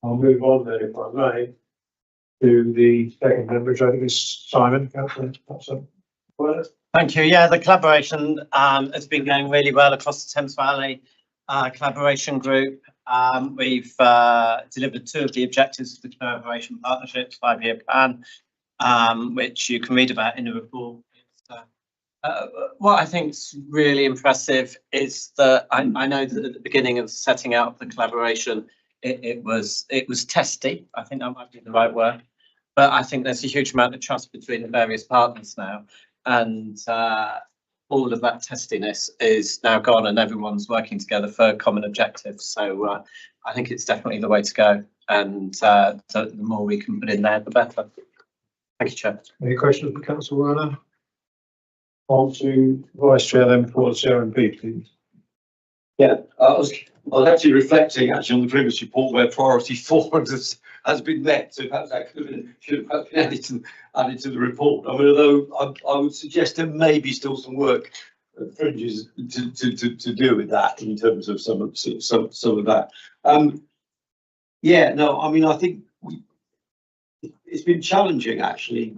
[SPEAKER 1] I'll move on then, if I may, to the second member, which I think is Simon. Councillor. Well,
[SPEAKER 7] Thank you. Yeah, the collaboration has been going really well across the Thames Valley collaboration group. We've delivered 2 of the objectives of the collaboration partnerships 5-year plan, which you can read about in the report. What I think is really impressive is that I know that at the beginning of setting out the collaboration, it was testy. I think that might be the right word, but I think there's a huge amount of trust between the various partners now, and all of that testiness is now gone, and everyone's working together for common objectives. So I think it's definitely the way to go, and the more we can put in there, the better. Thank you, Chair.
[SPEAKER 1] any questions for Councillor Werner? On to Vice Chair then for the CRMP, please.
[SPEAKER 8] Yeah, I was actually reflecting on the previous report where priority 4 has been met, so perhaps that should have been added to the report. I mean, although I would suggest there may be still some work at fringes to do with that in terms of some of that. Yeah, no, I mean, I think it's been challenging actually,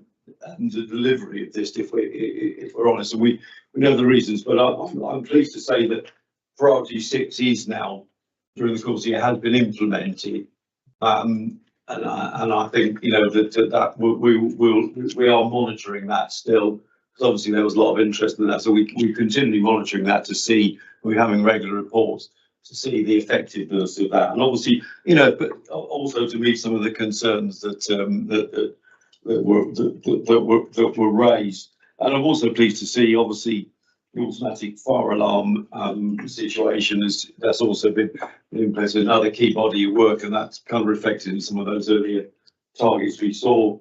[SPEAKER 8] the delivery of this, if we're honest, and we know the reasons, but I'm pleased to say that priority 6 is now, during the course of the year, has been implemented, and I think, you know, that we are monitoring that still, because obviously there was a lot of interest in that, so we continue monitoring that to see, we're having regular reports to see the effectiveness of that, and obviously, you know, but also to meet some of the concerns that were raised. And I'm also pleased to see, obviously, the automatic fire alarm situation that's also been in place, another key body of work, and that's kind of reflected in some of those earlier targets we saw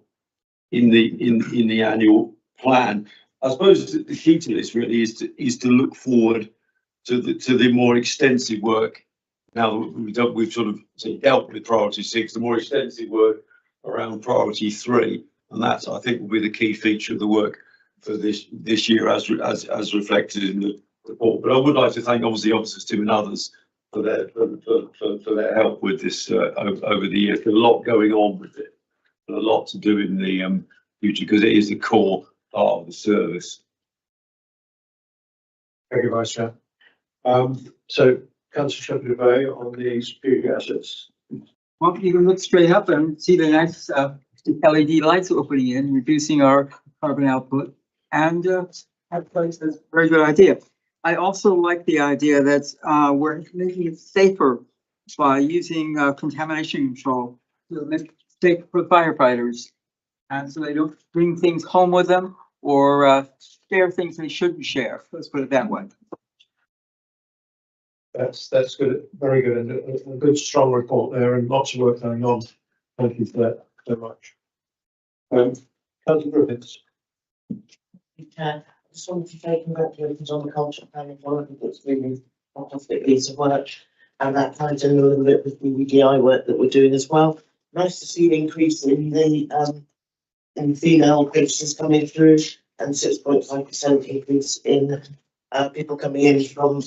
[SPEAKER 8] in the annual plan. I suppose the key to this really is to look forward to the more extensive work. Now that we've sort of dealt with priority 6, the more extensive work around priority 3, and that's, I think, will be the key feature of the work for this year as reflected in the report. But I would like to thank obviously officers Tim and others for their help with this over the years. There's a lot going on with it, and a lot to do in the future, because it is the core part of the service.
[SPEAKER 1] Thank you, Vice Chair. So Councillor Shepherd-Bay on the strategic assets.
[SPEAKER 11] Well, you can look straight up and see the nice LED lights we're putting in, reducing our carbon output, and that's a very good idea. I also like the idea that we're making it safer by using contamination control to make it safe for firefighters, and so they don't bring things home with them or share things they shouldn't share. Let's put it that way.
[SPEAKER 1] That's good, very good, and a good strong report there, and lots of work going on. Thank you for that so much. Councillor Griffiths.
[SPEAKER 7] I just wanted to say congratulations on the culture plan as well. I think it's really a fantastic piece of work, and that ties in a little bit with the UDI work that we're doing as well. Nice to see the increase in the female patients coming through, and 6.5% increase in people coming in from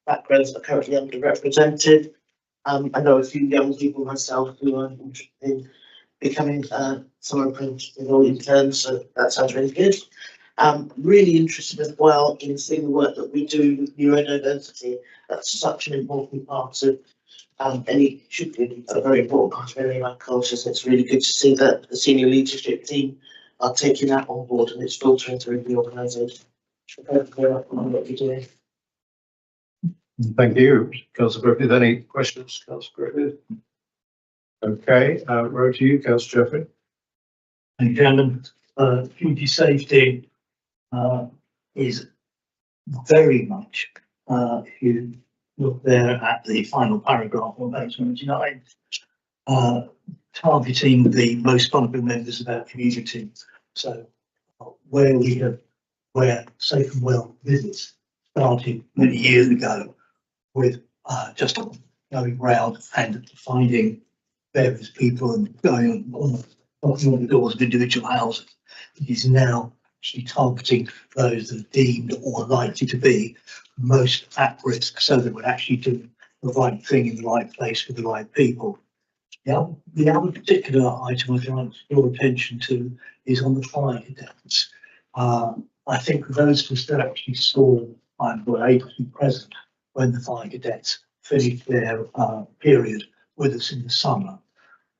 [SPEAKER 7] backgrounds that are currently underrepresented. I know a few young people myself who are interested in becoming summer apprenticeship or interns, so that sounds really good. Really interested as well in seeing the work that we do with neurodiversity. That's such an important part of should be a very important part of any of our cultures. It's really good to see that the senior leadership team are taking that on board and it's filtering through the organisation. What we're doing.
[SPEAKER 1] Thank you, Councillor Griffith. Any questions, Councillor Griffith? Okay, road to you, Councillor Jeffrey.
[SPEAKER 5] And Chairman, community safety is very much, if you look there at the final paragraph on page 29, targeting the most vulnerable members of our community. So where Safe and Well visits started many years ago with just going round and finding various people and going on knocking on the doors of individual houses. It is now actually targeting those that are deemed or likely to be most at risk, so that we're actually doing the right thing in the right place with the right people. The other particular item I'd like to draw attention to is on the fire cadets. I think those of us that actually saw and were able to be present when the fire cadets finished their period with us in the summer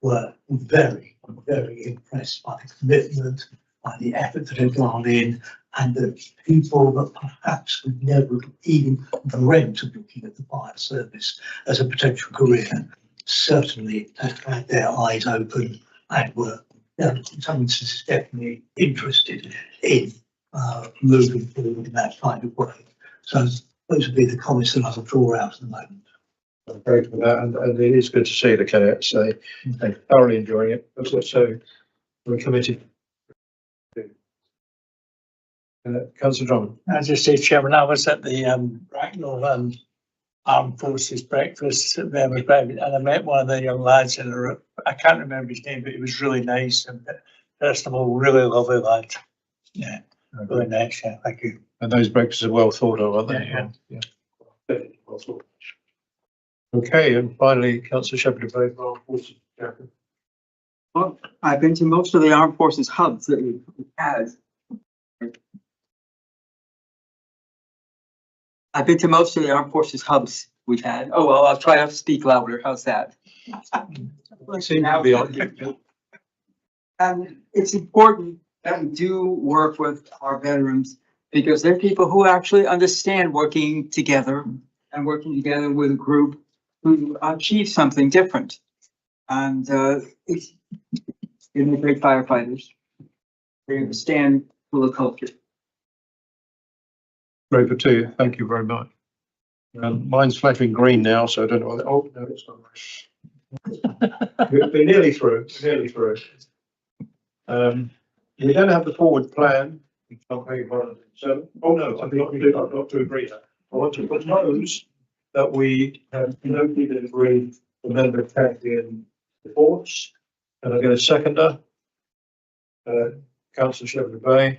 [SPEAKER 5] were very, very impressed by the commitment, by the effort that had gone in, and the people that perhaps would never even dreamt of looking at the fire service as a potential career certainly have had their eyes open and were, in some instances, definitely interested in moving forward in that kind of way. So those would be the comments that I would draw out at the moment.
[SPEAKER 1] I'm great for that, and it is good to see the cadets. They're thoroughly enjoying it, but also we're committed. Councillor Drummond.
[SPEAKER 6] As I say, Chairman, I was at the Bracknell Armed Forces breakfast at Members Breakfast, and I met one of the young lads in the room. I can't remember his name, but he was really nice and first of all, really lovely lad. Yeah, really nice. Yeah, thank you.
[SPEAKER 1] And those breakfasts are well thought of, aren't they?
[SPEAKER 6] Yeah.
[SPEAKER 1] Well thought. Okay, and finally, Councillor Shepherd of Armed Forces.
[SPEAKER 11] Well, I've been to most of the armed forces hubs that we've had. I've been to most of the armed forces hubs we've had. Oh, well, I'll try to speak louder. How's that?
[SPEAKER 1] Seem to be on.
[SPEAKER 11] And it's important that we do work with our veterans because they're people who actually understand working together and working together with a group who achieve something different. And it's in the great firefighters. They understand the culture.
[SPEAKER 1] Great for two. Thank you very much. Mine's flashing green now, so I don't know whether, oh, no, it's not. We're nearly through, nearly through. We don't have the forward plan. So, oh no, I'm not to agree. I want to propose that we have noted and agreed the member Campion reports, and I get a seconder. Councillor Shepherd Bay.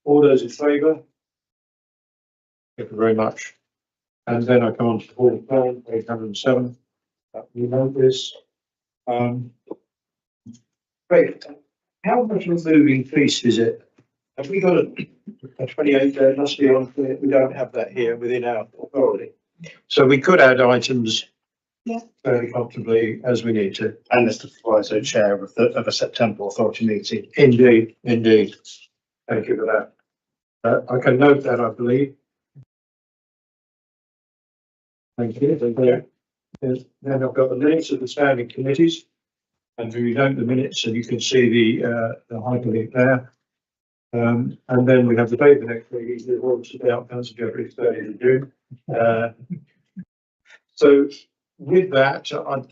[SPEAKER 1] All those in favour? Thank you very much. And then I come on to the forward plan, 807. We know this. Great. How much of a moving piece is it? Have we got a 28 there? Must be on. We don't have that here within our authority. So we could add items fairly comfortably as we need to.
[SPEAKER 12] And Mr. Proviso, Chair of a September Authority meeting.
[SPEAKER 1] Indeed, indeed. Thank you for that. I can note that, I believe. Thank you. Then I've got the minutes of the standing committees. And we note the minutes, and you can see the hyperlink there. And then we have the date the next week, the awards about Councillor Jeffrey's 30th of June. So with that, I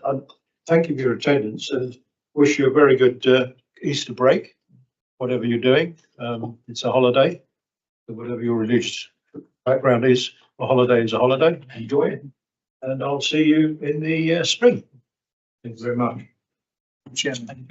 [SPEAKER 1] thank you for your attendance and wish you a very good Easter break, whatever you're doing. It's a holiday, so whatever your religious background is, a holiday is a holiday. Enjoy it. And I'll see you in the spring. Thank you very much.
[SPEAKER 6] Chairman.